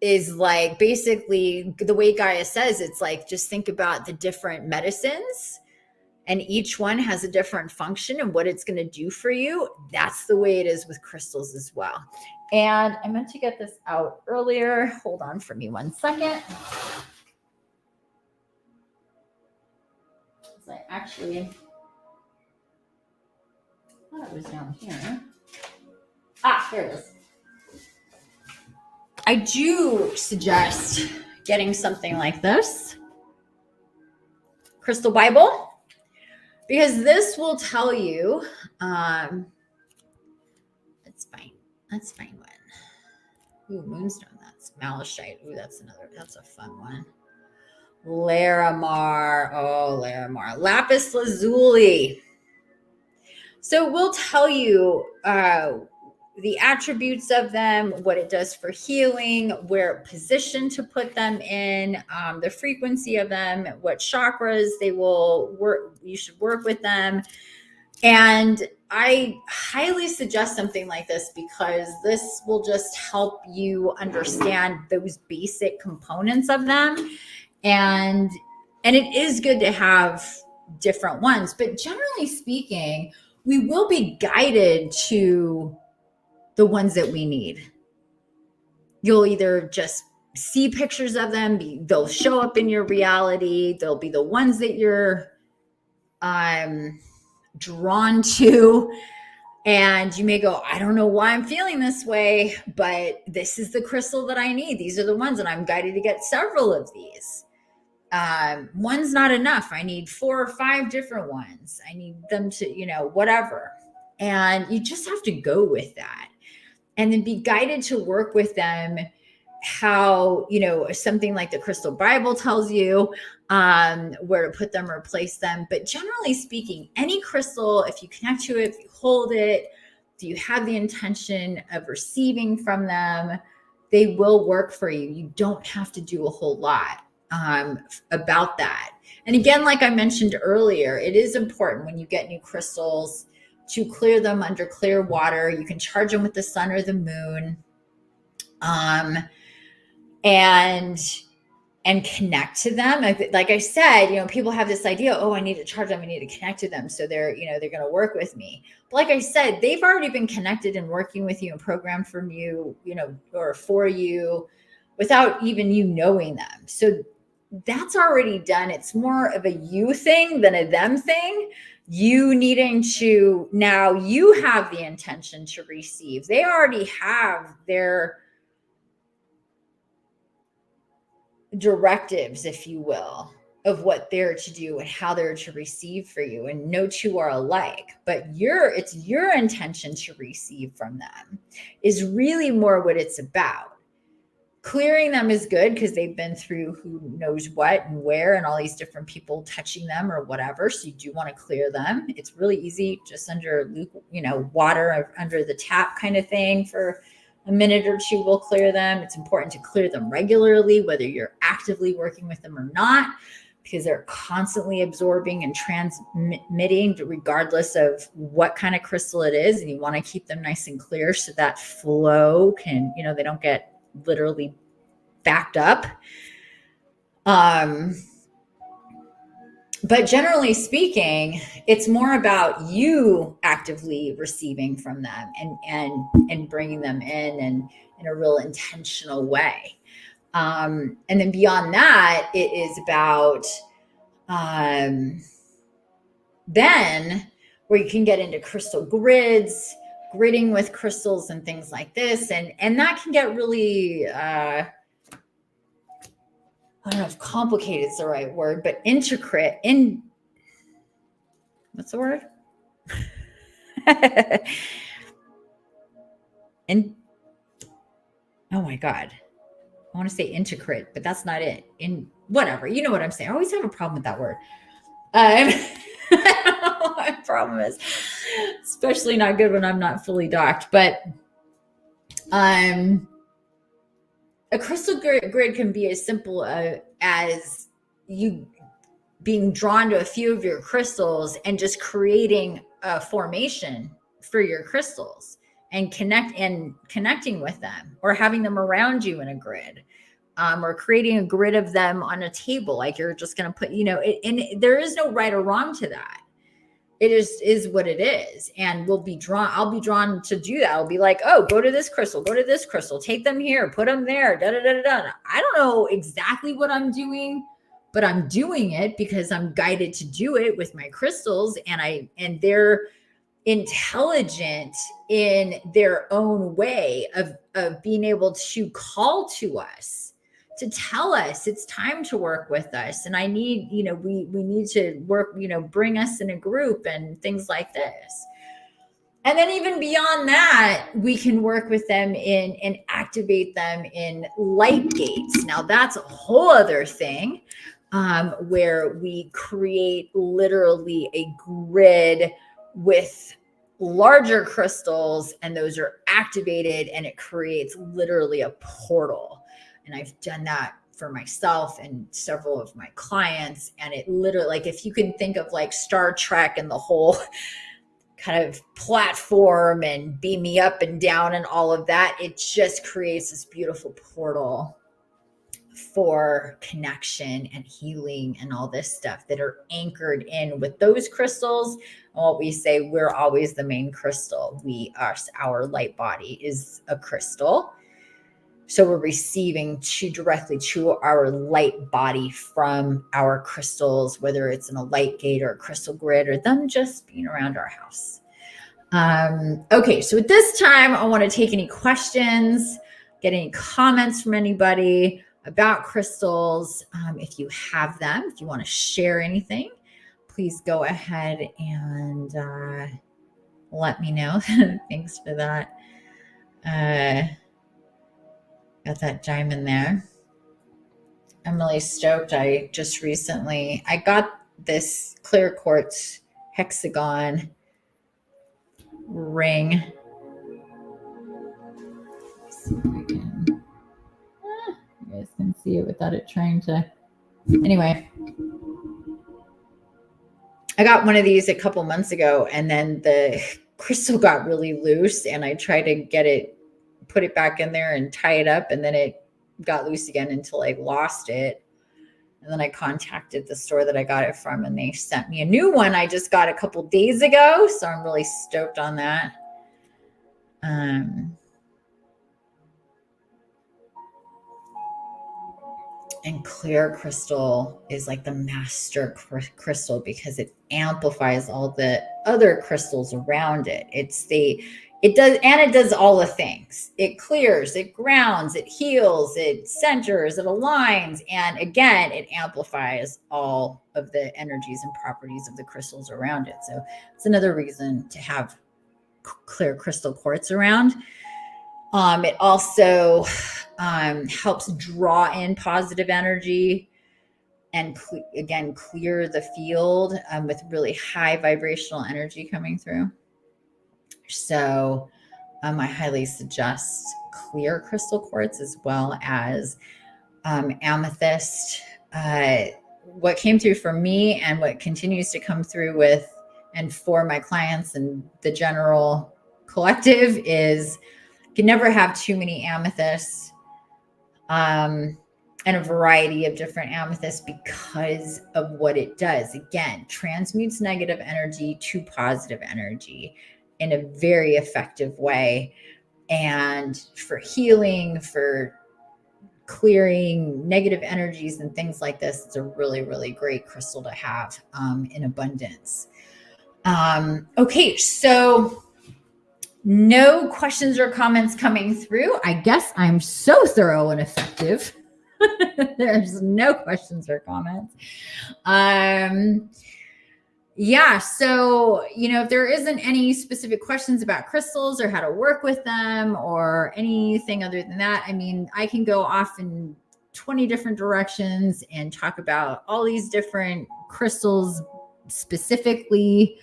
is like, basically the way Gaia says, it's like, just think about the different medicines and each one has a different function and what it's going to do for you. That's the way it is with crystals as well. And I meant to get this out earlier. Hold on for me 1 second. I actually thought it was down here. There it is. I do suggest getting something like this, Crystal Bible, because this will tell you, that's fine one. Ooh, Moonstone, that's Malachite. Ooh, that's a fun one. Larimar, Lapis Lazuli. So we'll tell you the attributes of them, what it does for healing, where position to put them in, the frequency of them, what chakras they will work, you should work with them. And I highly suggest something like this because this will just help you understand those basic components of them. And it is good to have different ones, but generally speaking, we will be guided to the ones that we need. You'll either just see pictures of them, they'll show up in your reality, they'll be the ones that you're drawn to, and you may go, I don't know why I'm feeling this way, but this is the crystal that I need. These are the ones, and I'm guided to get several of these. One's not enough. I need 4 or 5 different ones. I need them to, whatever. And you just have to go with that and then be guided to work with them. How, something like the Crystal Bible tells you where to put them or place them. But generally speaking, any crystal, if you connect to it, if you hold it, if you have the intention of receiving from them, they will work for you. You don't have to do a whole lot. about that. And again, like I mentioned earlier, it is important when you get new crystals to clear them under clear water. You can charge them with the sun or the moon, and connect to them. Like I said, people have this idea, oh, I need to charge them, I need to connect to them, so they're going to work with me. But like I said, they've already been connected and working with you and programmed from you, or for you, without even you knowing them. So that's already done. It's more of a you thing than a them thing. You needing to, now you have the intention to receive. They already have their directives, if you will, of what they're to do and how they're to receive for you. And no two are alike, but it's your intention to receive from them is really more what it's about. Clearing them is good because they've been through who knows what and where and all these different people touching them or whatever. So you do want to clear them. It's really easy, just under water under the tap kind of thing for a minute or two will clear them. It's important to clear them regularly, whether you're actively working with them or not, because they're constantly absorbing and transmitting regardless of what kind of crystal it is. And you want to keep them nice and clear so that flow can, they don't get literally backed up. But generally speaking, it's more about you actively receiving from them and bringing them in a real intentional way. And then beyond that, it is about then where you can get into crystal gridding with crystals and things like this. And that can get really, I don't know if complicated is the right word, but intricate what's the word? Oh my God. I want to say intricate, but that's not it. Whatever, you know what I'm saying. I always have a problem with that word. I don't know what my problem is, especially not good when I'm not fully docked. But a crystal grid can be as simple as you being drawn to a few of your crystals and just creating a formation for your crystals and connecting with them, or having them around you in a grid. Or creating a grid of them on a table, like you're just going to put, and there is no right or wrong to that. It is what it is. And I'll be drawn to do that. I'll be like, oh, go to this crystal, take them here, put them there, da, da, da, da, da. I don't know exactly what I'm doing, but I'm doing it because I'm guided to do it with my crystals, and they're intelligent in their own way of being able to call to us, to tell us it's time to work with us. And I need, we need to work, bring us in a group and things like this. And then even beyond that, we can work with them and activate them in light gates. Now that's a whole other thing, where we create literally a grid with larger crystals, and those are activated, and it creates literally a portal. And I've done that for myself and several of my clients. And it literally, like, if you can think of like Star Trek and the whole kind of platform and beam me up and down and all of that, it just creates this beautiful portal for connection and healing and all this stuff that are anchored in with those crystals. And what we say, we're always the main crystal. Our light body is a crystal. So we're receiving directly to our light body from our crystals, whether it's in a light gate or a crystal grid, or them just being around our house. Okay, so at this time, I want to take any questions, get any comments from anybody about crystals. If you have them, if you want to share anything, please go ahead and let me know. Thanks for that. Got that diamond there. I'm really stoked. I got this clear quartz hexagon ring. Let's see if I can, you guys can see it without it trying to Anyway, I got one of these a couple months ago, and then the crystal got really loose, and I tried to get it, put it back in there and tie it up, and then it got loose again until I lost it. And then I contacted the store that I got it from, and they sent me a new one I just got a couple days ago. So I'm really stoked on that. And clear crystal is like the master crystal because it amplifies all the other crystals around it. It does all the things. It clears, it grounds, it heals, it centers, it aligns. And again, it amplifies all of the energies and properties of the crystals around it. So it's another reason to have clear crystal quartz around. It also helps draw in positive energy and again, clear the field with really high vibrational energy coming through. So I highly suggest clear crystal quartz as well as amethyst. What came through for me and what continues to come through with and for my clients and the general collective is you can never have too many amethysts and a variety of different amethysts because of what it does. Again, transmutes negative energy to positive energy in a very effective way. And for healing, for clearing negative energies and things like this, it's a really, really great crystal to have in abundance. Okay, so no questions or comments coming through. I guess I'm so thorough and effective. There's no questions or comments. Yeah, so, if there isn't any specific questions about crystals or how to work with them or anything other than that, I can go off in 20 different directions and talk about all these different crystals specifically.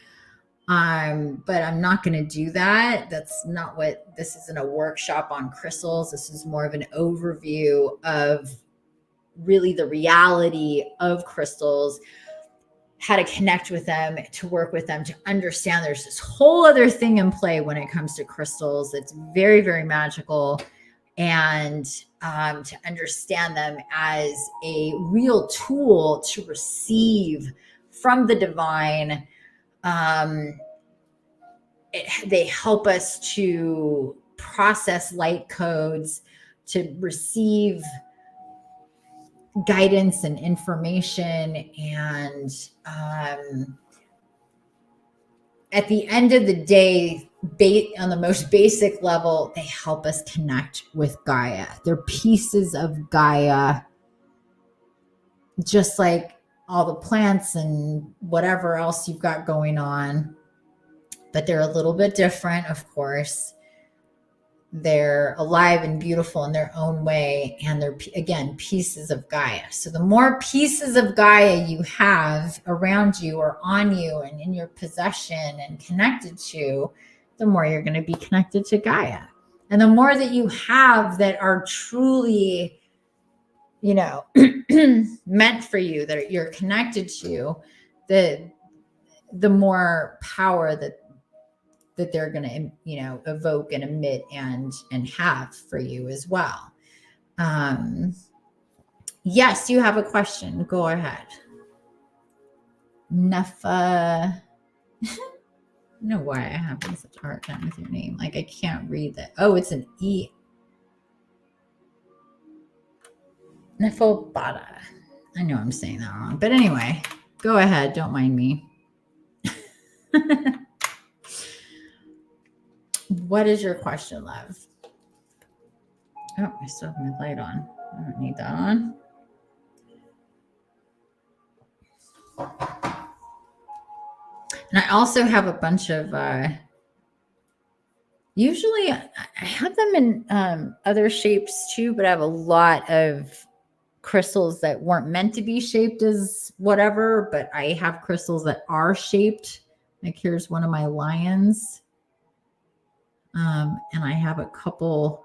But I'm not going to do that. That's not this isn't a workshop on crystals. This is more of an overview of really the reality of crystals, how to connect with them, to work with them, to understand there's this whole other thing in play when it comes to crystals. It's very, very magical. And to understand them as a real tool to receive from the divine. They help us to process light codes, to receive guidance and information. And at the end of the day, on the most basic level, they help us connect with Gaia. They're pieces of Gaia, just like all the plants and whatever else you've got going on. But they're a little bit different, of course. They're alive and beautiful in their own way. And they're, again, pieces of Gaia. So the more pieces of Gaia you have around you or on you and in your possession and connected to, the more you're going to be connected to Gaia. And the more that you have that are truly, meant for you, that you're connected to, the more power that they're going to, evoke and emit and have for you as well. Yes, you have a question. Go ahead. Nefa. I don't know why I'm having such a hard time with your name. Like, I can't read that. Oh, it's an E. Nefobata. I know I'm saying that wrong. But anyway, go ahead. Don't mind me. What is your question, love? Oh, I still have my light on. I don't need that on. And I also have a bunch of, usually I have them in other shapes too, but I have a lot of crystals that weren't meant to be shaped as whatever, but I have crystals that are shaped. Like here's one of my lions. And I have a couple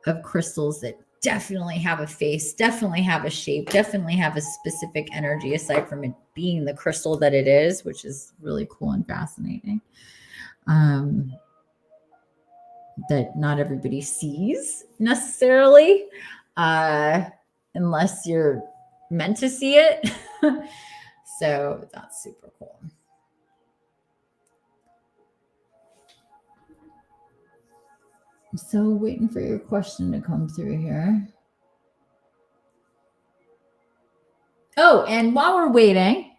of crystals that definitely have a face, definitely have a shape, definitely have a specific energy aside from it being the crystal that it is, which is really cool and fascinating. That not everybody sees necessarily, unless you're meant to see it. So that's super cool. So waiting for your question to come through here. Oh, and while we're waiting,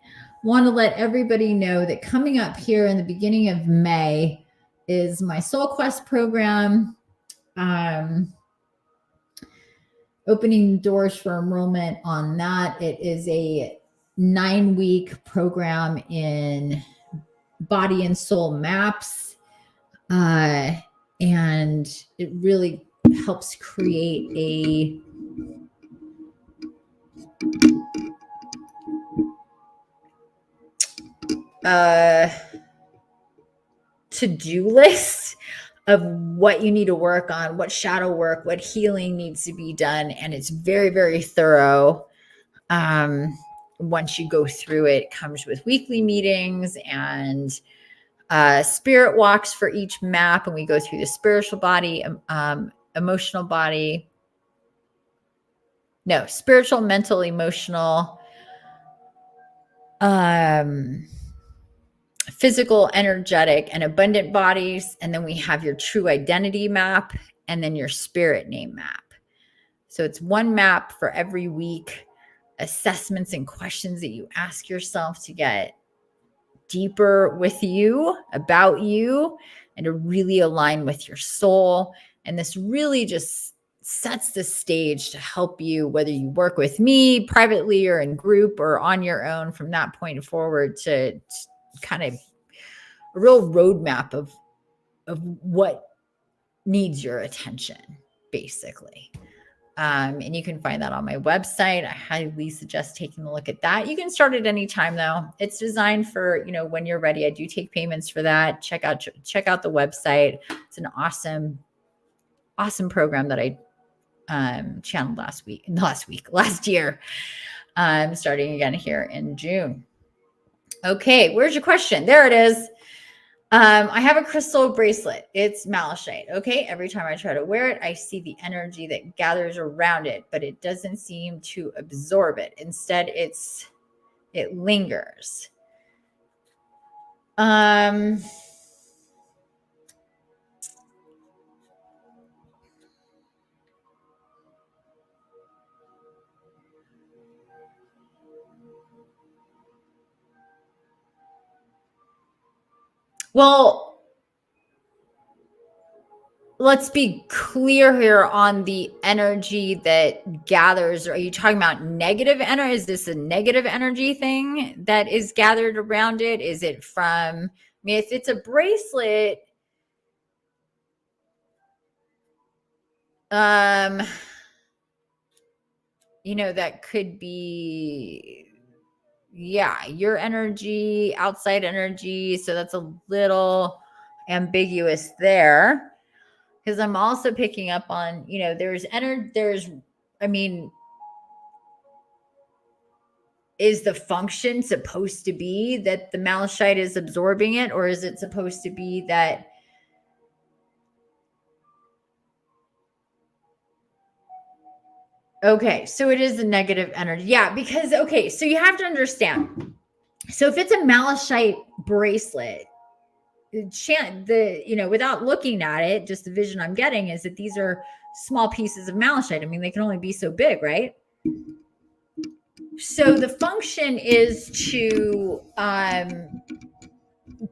want to let everybody know that coming up here in the beginning of May is my Soul Quest program. Opening doors for enrollment on that. It is a 9-week program in body and soul maps. And it really helps create a to-do list of what you need to work on, what shadow work, what healing needs to be done. And it's very, very thorough. Once you go through it, it comes with weekly meetings and spirit walks for each map. And we go through the spiritual body, emotional body. No, spiritual, mental, emotional, physical, energetic, and abundant bodies. And then we have your true identity map and then your spirit name map. So it's one map for every week, assessments and questions that you ask yourself to get deeper with you, about you, and to really align with your soul. And this really just sets the stage to help you, whether you work with me privately or in group or on your own from that point forward, to kind of a real roadmap of what needs your attention, basically. And you can find that on my website. I highly suggest taking a look at that. You can start at any time though. It's designed for, when you're ready. I do take payments for that. Check out the website. It's an awesome program that I channeled last year. Starting again here in June. Okay, where's your question? There it is. I have a crystal bracelet. It's malachite. Okay. Every time I try to wear it, I see the energy that gathers around it, but it doesn't seem to absorb it. Instead, it lingers. Well, let's be clear here on the energy that gathers. Are you talking about negative energy? Is this a negative energy thing that is gathered around it? Is it from, if it's a bracelet, that could be, your energy, outside energy. So that's a little ambiguous there. Because I'm also picking up on, is the function supposed to be that the malachite is absorbing it, or is it supposed to be that okay, so it is a negative energy. Yeah, because so you have to understand. So if it's a malachite bracelet, without looking at it, just the vision I'm getting is that these are small pieces of malachite. I mean, they can only be so big, right? So the function is to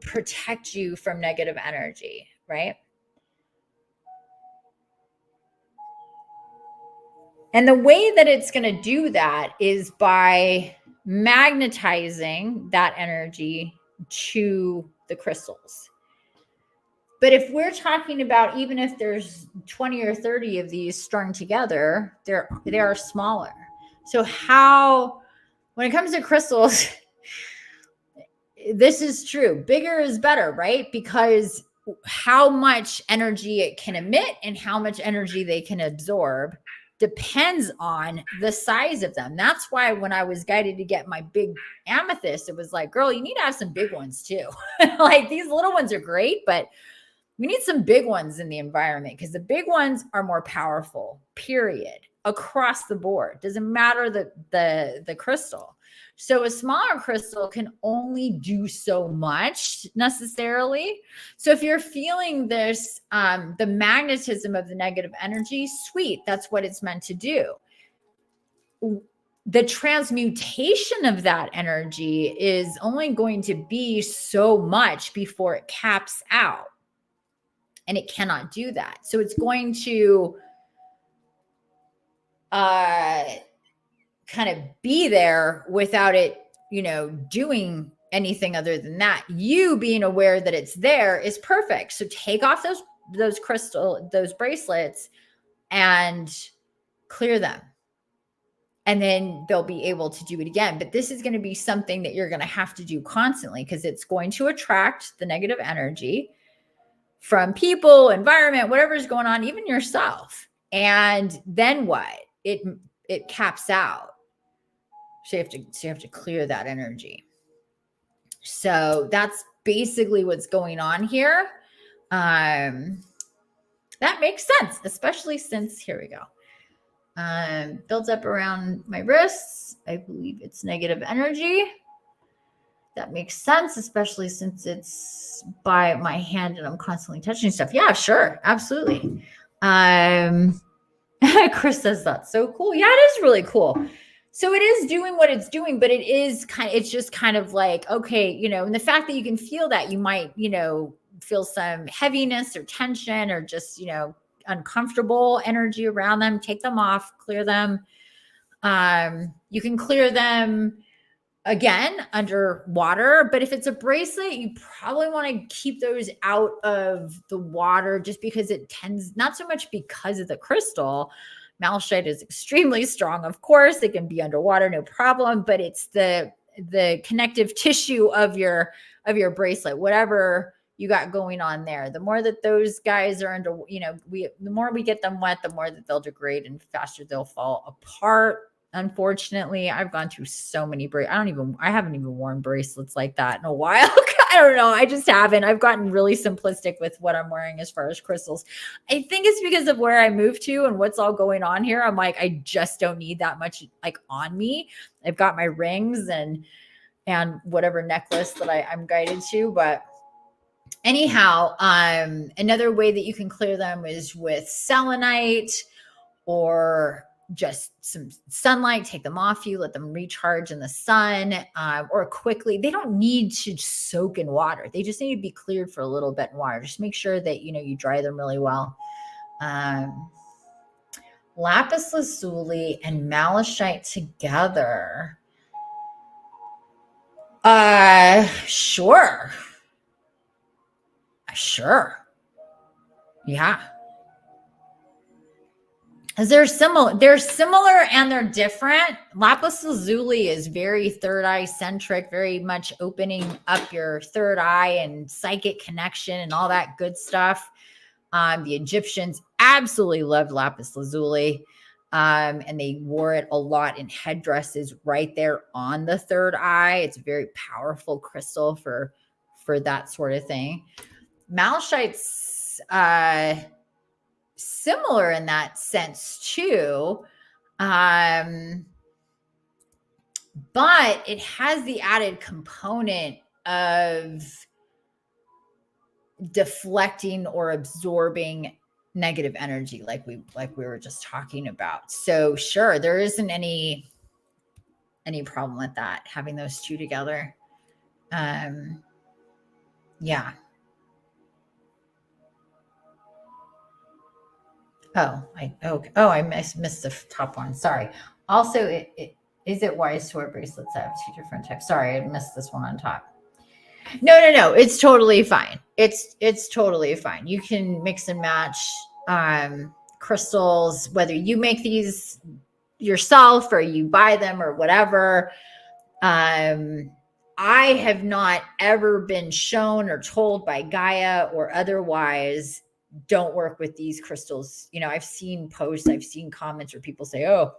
protect you from negative energy, right? And the way that it's going to do that is by magnetizing that energy to the crystals. But if we're talking about, even if there's 20 or 30 of these strung together, they are smaller. So when it comes to crystals, this is true. Bigger is better, right? Because how much energy it can emit and how much energy they can absorb depends on the size of them. That's why when I was guided to get my big amethyst, it was like, girl, you need to have some big ones too. Like these little ones are great, but we need some big ones in the environment because the big ones are more powerful, period, across the board. Doesn't matter the crystal. So a smaller crystal can only do so much necessarily. So if you're feeling this, the magnetism of the negative energy, sweet, that's what it's meant to do. The transmutation of that energy is only going to be so much before it caps out. And it cannot do that. So it's going to kind of be there without it, doing anything other than that. You being aware that it's there is perfect. So take off those bracelets and clear them. And then they'll be able to do it again. But this is going to be something that you're going to have to do constantly because it's going to attract the negative energy from people, environment, whatever's going on, even yourself. And then what? It caps out. So you have to clear that energy. So that's basically what's going on here. That makes sense, especially since, here we go. Builds up around my wrists. I believe it's negative energy. That makes sense, especially since it's by my hand and I'm constantly touching stuff. Yeah, sure. Absolutely. Chris says that's so cool. Yeah, it is really cool. So it is doing what it's doing, but it's just kind of like, okay, and the fact that you can feel that you might, feel some heaviness or tension or just, uncomfortable energy around them, take them off, clear them. You can clear them again underwater, but if it's a bracelet, you probably want to keep those out of the water just because it tends, not so much because of the crystal. Malachite is extremely strong, of course. It can be underwater, no problem, but it's the connective tissue of your bracelet, whatever you got going on there. The more that those guys are under, the more we get them wet, the more that they'll degrade and faster they'll fall apart. Unfortunately, I've gone through so many I haven't even worn bracelets like that in a while. I don't know. I just haven't. I've gotten really simplistic with what I'm wearing as far as crystals. I think it's because of where I moved to and what's all going on here. I'm like, I just don't need that much like on me. I've got my rings and whatever necklace that I'm guided to, but anyhow, another way that you can clear them is with selenite or just some sunlight, take them off you, let them recharge in the sun, or quickly. They don't need to soak in water. They just need to be cleared for a little bit in water. Just make sure that, you dry them really well. Lapis lazuli and malachite together. Sure. Yeah. They're similar and they're different. Lapis lazuli is very third eye centric, very much opening up your third eye and psychic connection and all that good stuff. The Egyptians absolutely loved lapis lazuli. And they wore it a lot in headdresses right there on the third eye. It's a very powerful crystal for that sort of thing. Malachite's similar in that sense too, but it has the added component of deflecting or absorbing negative energy, like we were just talking about. So sure, there isn't any problem with that, having those two together. Yeah. I missed the top one. Sorry. Also, is it wise to wear bracelets? I have two different types. Sorry, I missed this one on top. No. It's totally fine. It's totally fine. You can mix and match crystals, whether you make these yourself or you buy them or whatever. I have not ever been shown or told by Gaia or otherwise don't work with these crystals. I've seen posts, I've seen comments where people say, oh,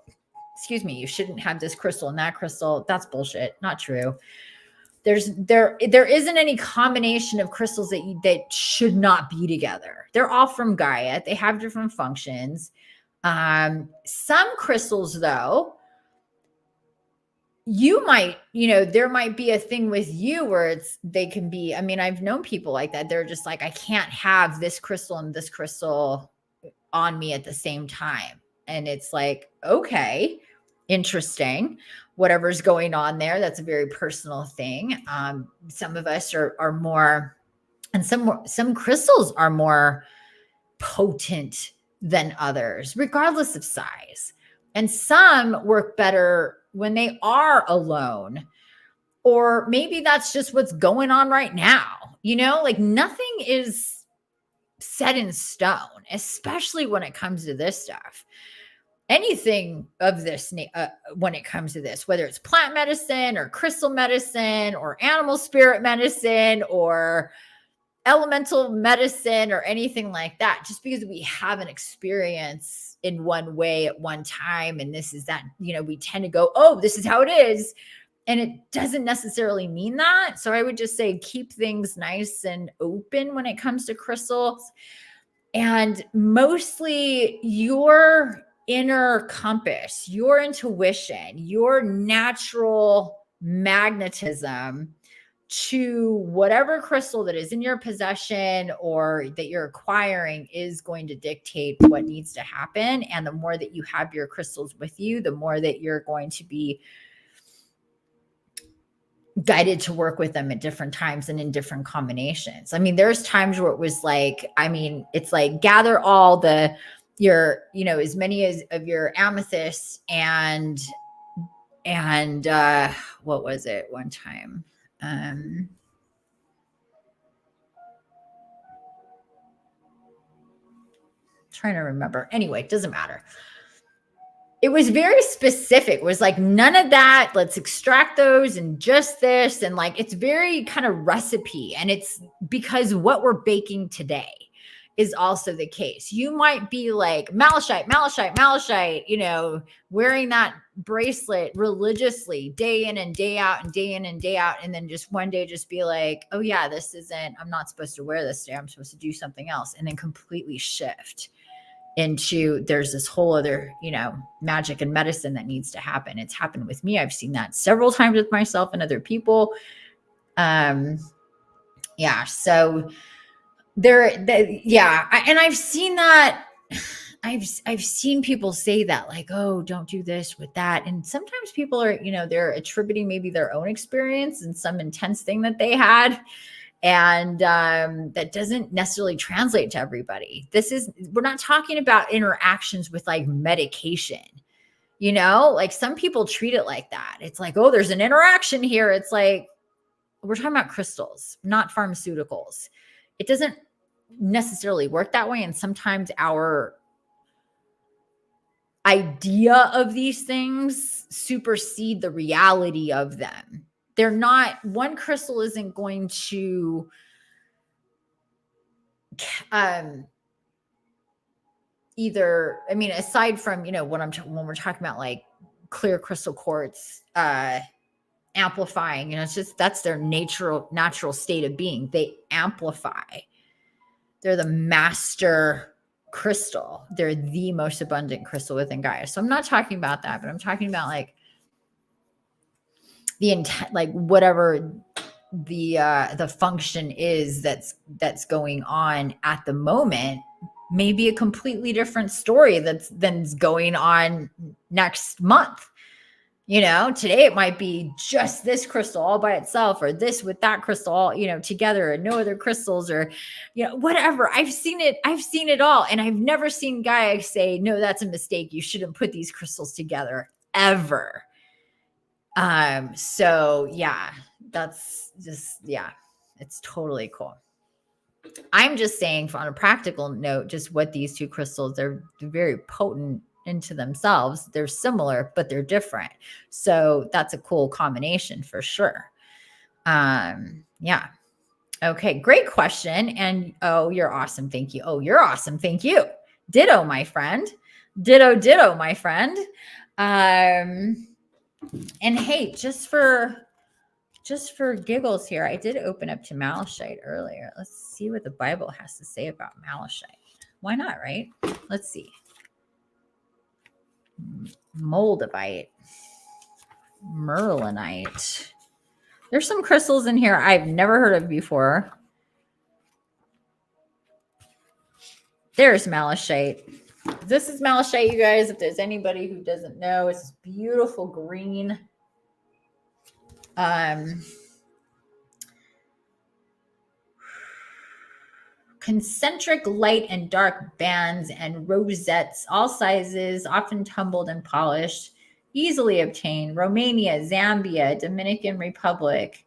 excuse me, you shouldn't have this crystal and that crystal. That's bullshit. Not true. There isn't any combination of crystals that should not be together. They're all from Gaia. They have different functions. Some crystals, though, you might, there might be a thing with you where they can be, I've known people like that. They're just like, I can't have this crystal and this crystal on me at the same time. And it's like, okay, interesting. Whatever's going on there, that's a very personal thing. Some of us are more, and some crystals are more potent than others, regardless of size. And some work better when they are alone, or maybe that's just what's going on right now. Like nothing is set in stone, especially when it comes to this stuff. Anything of this, when it comes to this, whether it's plant medicine or crystal medicine or animal spirit medicine or elemental medicine or anything like that, just because we have an experience in one way at one time, and this is that, we tend to go, oh, this is how it is. And it doesn't necessarily mean that. So I would just say, keep things nice and open when it comes to crystals. And mostly your inner compass, your intuition, your natural magnetism to whatever crystal that is in your possession or that you're acquiring is going to dictate what needs to happen. And the more that you have your crystals with you, the more that you're going to be guided to work with them at different times and in different combinations. There's times where it was like, it's like gather all as many of your amethysts and what was it one time? Trying to remember. Anyway, it doesn't matter. It was very specific. It was like, none of that. Let's extract those and just this. And like, it's very kind of recipe. And it's because what we're baking today is also the case. You might be like malachite, wearing that bracelet religiously day in and day out and day in and day out. And then just one day just be like, oh yeah, I'm not supposed to wear this today. I'm supposed to do something else. And then completely shift into there's this whole other, magic and medicine that needs to happen. It's happened with me. I've seen that several times with myself and other people. So and I've seen that. I've seen people say that, like, oh, don't do this with that. And sometimes people are, they're attributing maybe their own experience and some intense thing that they had. And that doesn't necessarily translate to everybody. We're not talking about interactions with like medication, like some people treat it like that. It's like, oh, there's an interaction here. It's like, we're talking about crystals, not pharmaceuticals. It doesn't necessarily work that way. And sometimes our idea of these things supersede the reality of them. They're not, one crystal isn't going to either, aside from, when we're talking about like clear crystal quartz, amplifying, it's just, that's their natural state of being. They amplify. They're the master crystal. They're the most abundant crystal within Gaia. So I'm not talking about that, but I'm talking about like the intent, like whatever the function is that's going on at the moment, maybe a completely different story than's going on next month. Today it might be just this crystal all by itself, or this with that crystal all, together, and no other crystals, or, whatever. I've seen it all. And I've never seen Gaia say, no, that's a mistake. You shouldn't put these crystals together ever. So yeah, that's just, it's totally cool. I'm just saying, on a practical note, just what these two crystals, they're very potent into themselves. They're similar, but they're different. So that's a cool combination for sure. Yeah. Okay, great question. And oh, you're awesome. Thank you. Oh, you're awesome. Thank you. Ditto, my friend. Ditto, ditto, my friend. And hey, just for giggles here, I did open up to Malachite earlier. Let's see what the Bible has to say about Malachite. Why not, right? Let's see. Moldavite, Merlinite. There's some crystals in here I've never heard of before. There's Malachite. This is Malachite, you guys. If there's anybody who doesn't know, it's beautiful green. Concentric light and dark bands and rosettes, all sizes, often tumbled and polished, easily obtained. Romania, Zambia, Dominican Republic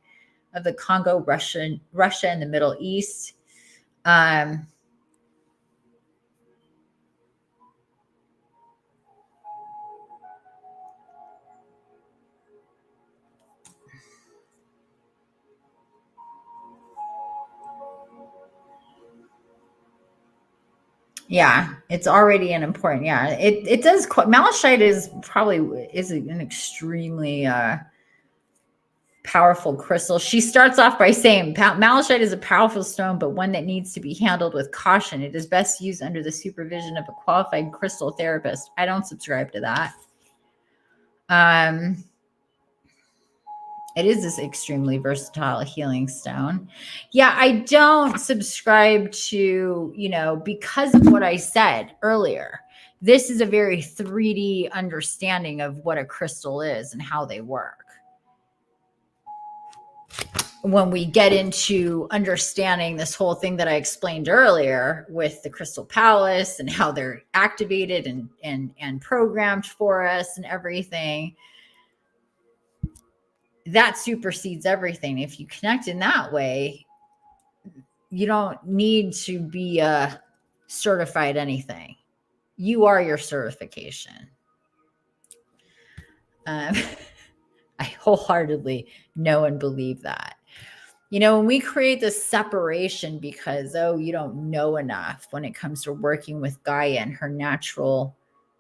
of the Congo, Russia, and the Middle East. Yeah, it's already an important. Yeah, it does. Malachite is probably an extremely powerful crystal. She starts off by saying Malachite is a powerful stone, but one that needs to be handled with caution. It is best used under the supervision of a qualified crystal therapist. I don't subscribe to that. It is this extremely versatile healing stone. Yeah, I don't subscribe to, because of what I said earlier. This is a very 3D understanding of what a crystal is and how they work. When we get into understanding this whole thing that I explained earlier with the Crystal Palace and how they're activated and programmed for us and everything, that supersedes everything. If you connect in that way, you don't need to be certified anything. You are your certification. I wholeheartedly know and believe that. When we create this separation because, you don't know enough when it comes to working with Gaia and her natural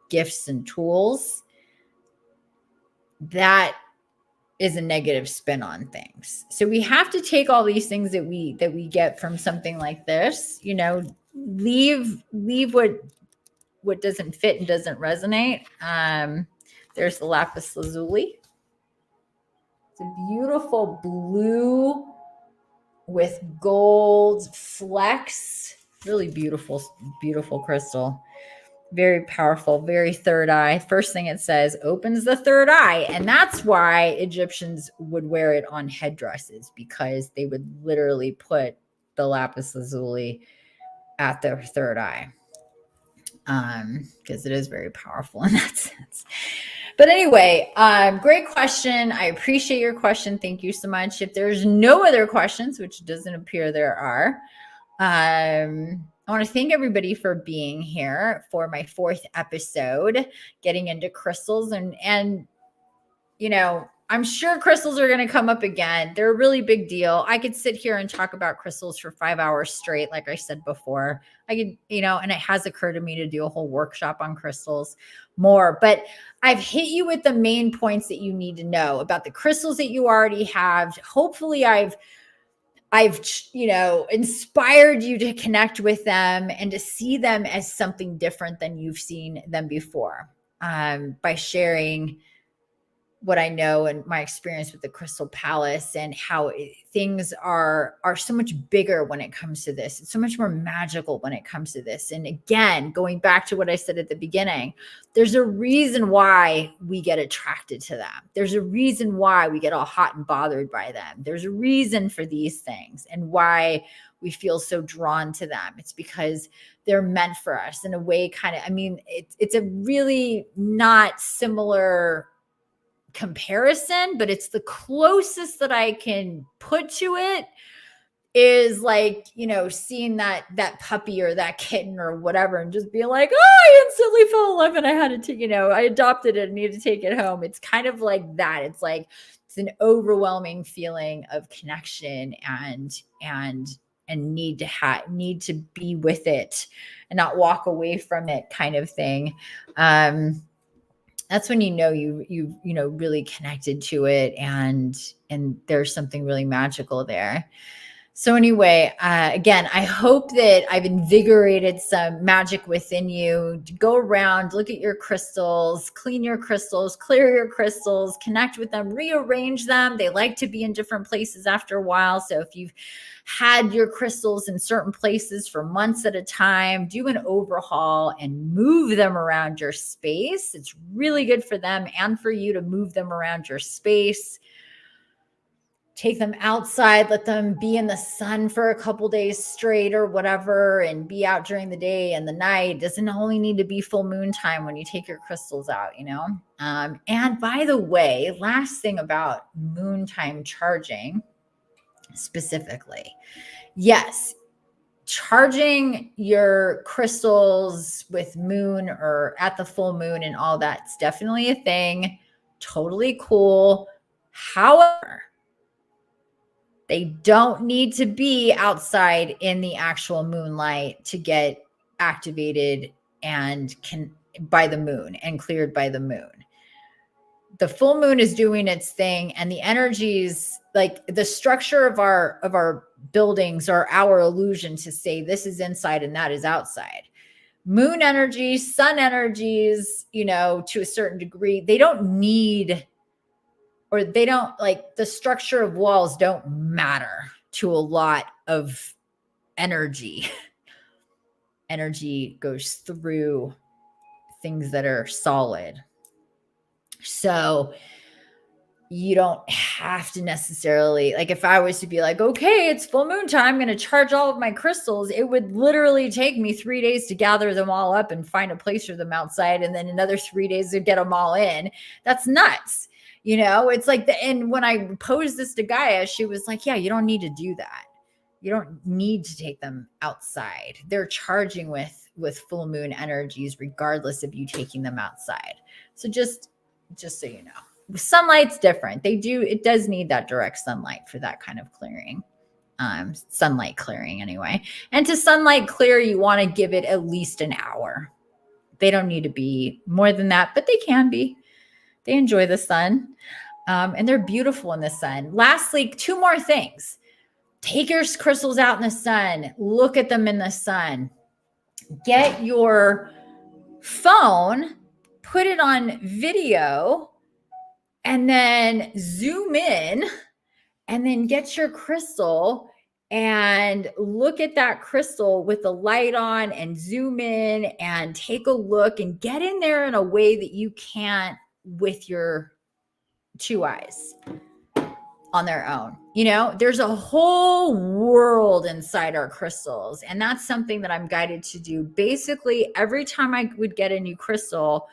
gifts and tools, that is a negative spin on things. So we have to take all these things that we get from something like this, leave what doesn't fit and doesn't resonate. There's the lapis lazuli. It's a beautiful blue with gold flecks. Really beautiful, beautiful crystal. Very powerful, very third eye. First thing it says, opens the third eye. And that's why Egyptians would wear it on headdresses, because they would literally put the lapis lazuli at their third eye. Because it is very powerful in that sense. But anyway, great question. I appreciate your question. Thank you so much. If there's no other questions, which doesn't appear there are, I want to thank everybody for being here for my 4th episode, getting into crystals. And I'm sure crystals are going to come up again. They're a really big deal. I could sit here and talk about crystals for 5 hours straight. Like I said before, I could, and it has occurred to me to do a whole workshop on crystals more, but I've hit you with the main points that you need to know about the crystals that you already have. Hopefully I've inspired you to connect with them and to see them as something different than you've seen them before, by sharing what I know and my experience with the Crystal Palace and how things are so much bigger when it comes to this. It's so much more magical when it comes to this. And again, going back to what I said at the beginning, there's a reason why we get attracted to them. There's a reason why we get all hot and bothered by them. There's a reason for these things and why we feel so drawn to them. It's because they're meant for us in a way, it's a really not similar comparison, but it's the closest that I can put to it, is like, seeing that puppy or that kitten or whatever and just being like, oh, I instantly fell in love and I had to, I adopted it and needed to take it home. It's kind of like that. It's like It's an overwhelming feeling of connection and need to be with it and not walk away from it, kind of thing. That's when you really connected to it, and there's something really magical there. So anyway, again, I hope that I've invigorated some magic within you. Go around, look at your crystals, clean your crystals, clear your crystals, connect with them, rearrange them. They like to be in different places after a while. So if you've had your crystals in certain places for months at a time, do an overhaul and move them around your space. It's really good for them and for you to move them around your space. Take them outside, let them be in the sun for a couple days straight or whatever, and be out during the day and the night. It doesn't only need to be full moon time when you take your crystals out, and by the way, last thing about moon time charging specifically, yes, charging your crystals with moon or at the full moon and all that's definitely a thing. Totally cool. However, they don't need to be outside in the actual moonlight to get activated and by the moon and cleared by the moon. The full moon is doing its thing, and the energies, like the structure of our buildings, are our illusion to say this is inside and that is outside. Moon energies, sun energies, to a certain degree, they don't need, or they don't, like, the structure of walls don't matter to a lot of energy. Energy goes through things that are solid. So you don't have to necessarily, like, if I was to be like, okay, it's full moon time, I'm going to charge all of my crystals, it would literally take me 3 days to gather them all up and find a place for them outside, and then another 3 days to get them all in. That's nuts. It's like and when I posed this to Gaia, she was like, yeah, you don't need to do that. You don't need to take them outside. They're charging with full moon energies, regardless of you taking them outside. So just so you know, sunlight's different. It does need that direct sunlight for that kind of clearing. Sunlight clearing anyway. And to sunlight clear, you want to give it at least an hour. They don't need to be more than that, but they can be. They enjoy the sun, and they're beautiful in the sun. Lastly, 2 more things. Take your crystals out in the sun. Look at them in the sun. Get your phone, put it on video, and then zoom in, and then get your crystal and look at that crystal with the light on, and zoom in and take a look and get in there in a way that you can't with your 2 eyes on their own. There's a whole world inside our crystals, and that's something that I'm guided to do. Basically, every time I would get a new crystal,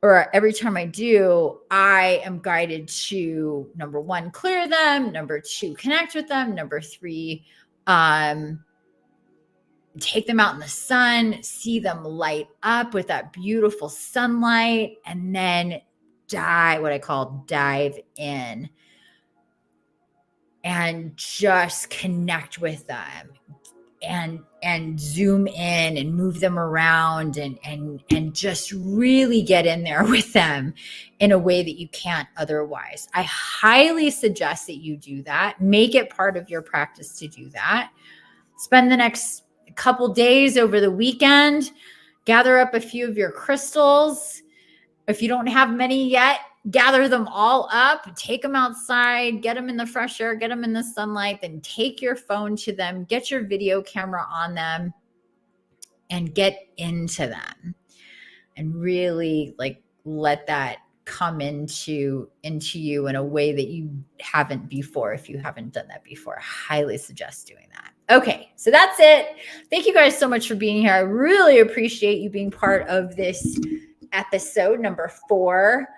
or every time I do, I am guided to, number 1, clear them, number 2, connect with them, number 3, take them out in the sun, see them light up with that beautiful sunlight, and then dive in and just connect with them and zoom in and move them around and just really get in there with them in a way that you can't otherwise. I highly suggest that you do that. Make it part of your practice to do that. Spend the next couple days over the weekend, gather up a few of your crystals. If you don't have many yet, gather them all up, take them outside, get them in the fresh air, get them in the sunlight, then take your phone to them, get your video camera on them, and get into them, and really let that come into you in a way that you haven't before. If you haven't done that before, I highly suggest doing that. Okay, so that's it. Thank you guys so much for being here. I really appreciate you being part of this episode number 4,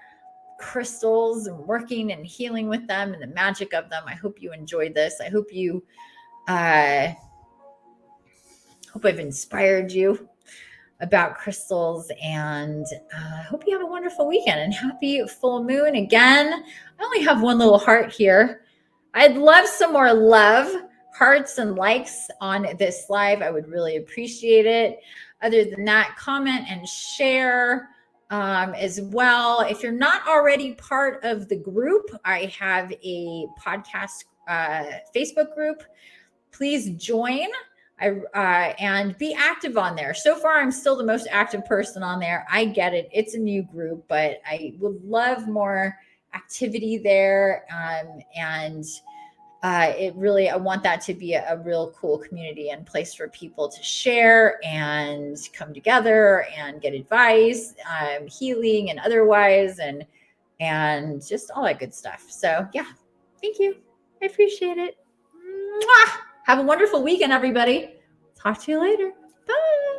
crystals and working and healing with them and the magic of them. I hope you enjoyed this. I hope I've inspired you. about crystals. And I hope you have a wonderful weekend and happy full moon. Again, I only have one little heart here. I'd love some more love, hearts and likes on this live. I would really appreciate it. Other than that, comment and share as well. If you're not already part of the group, I have a podcast Facebook group. Please join and be active on there. So far, I'm still the most active person on there. I get it. It's a new group, but I would love more activity there. And it really, I want that to be a real cool community and place for people to share and come together and get advice, healing and otherwise, and just all that good stuff. So yeah, thank you. I appreciate it. Mwah! Have a wonderful weekend, everybody. Talk to you later. Bye.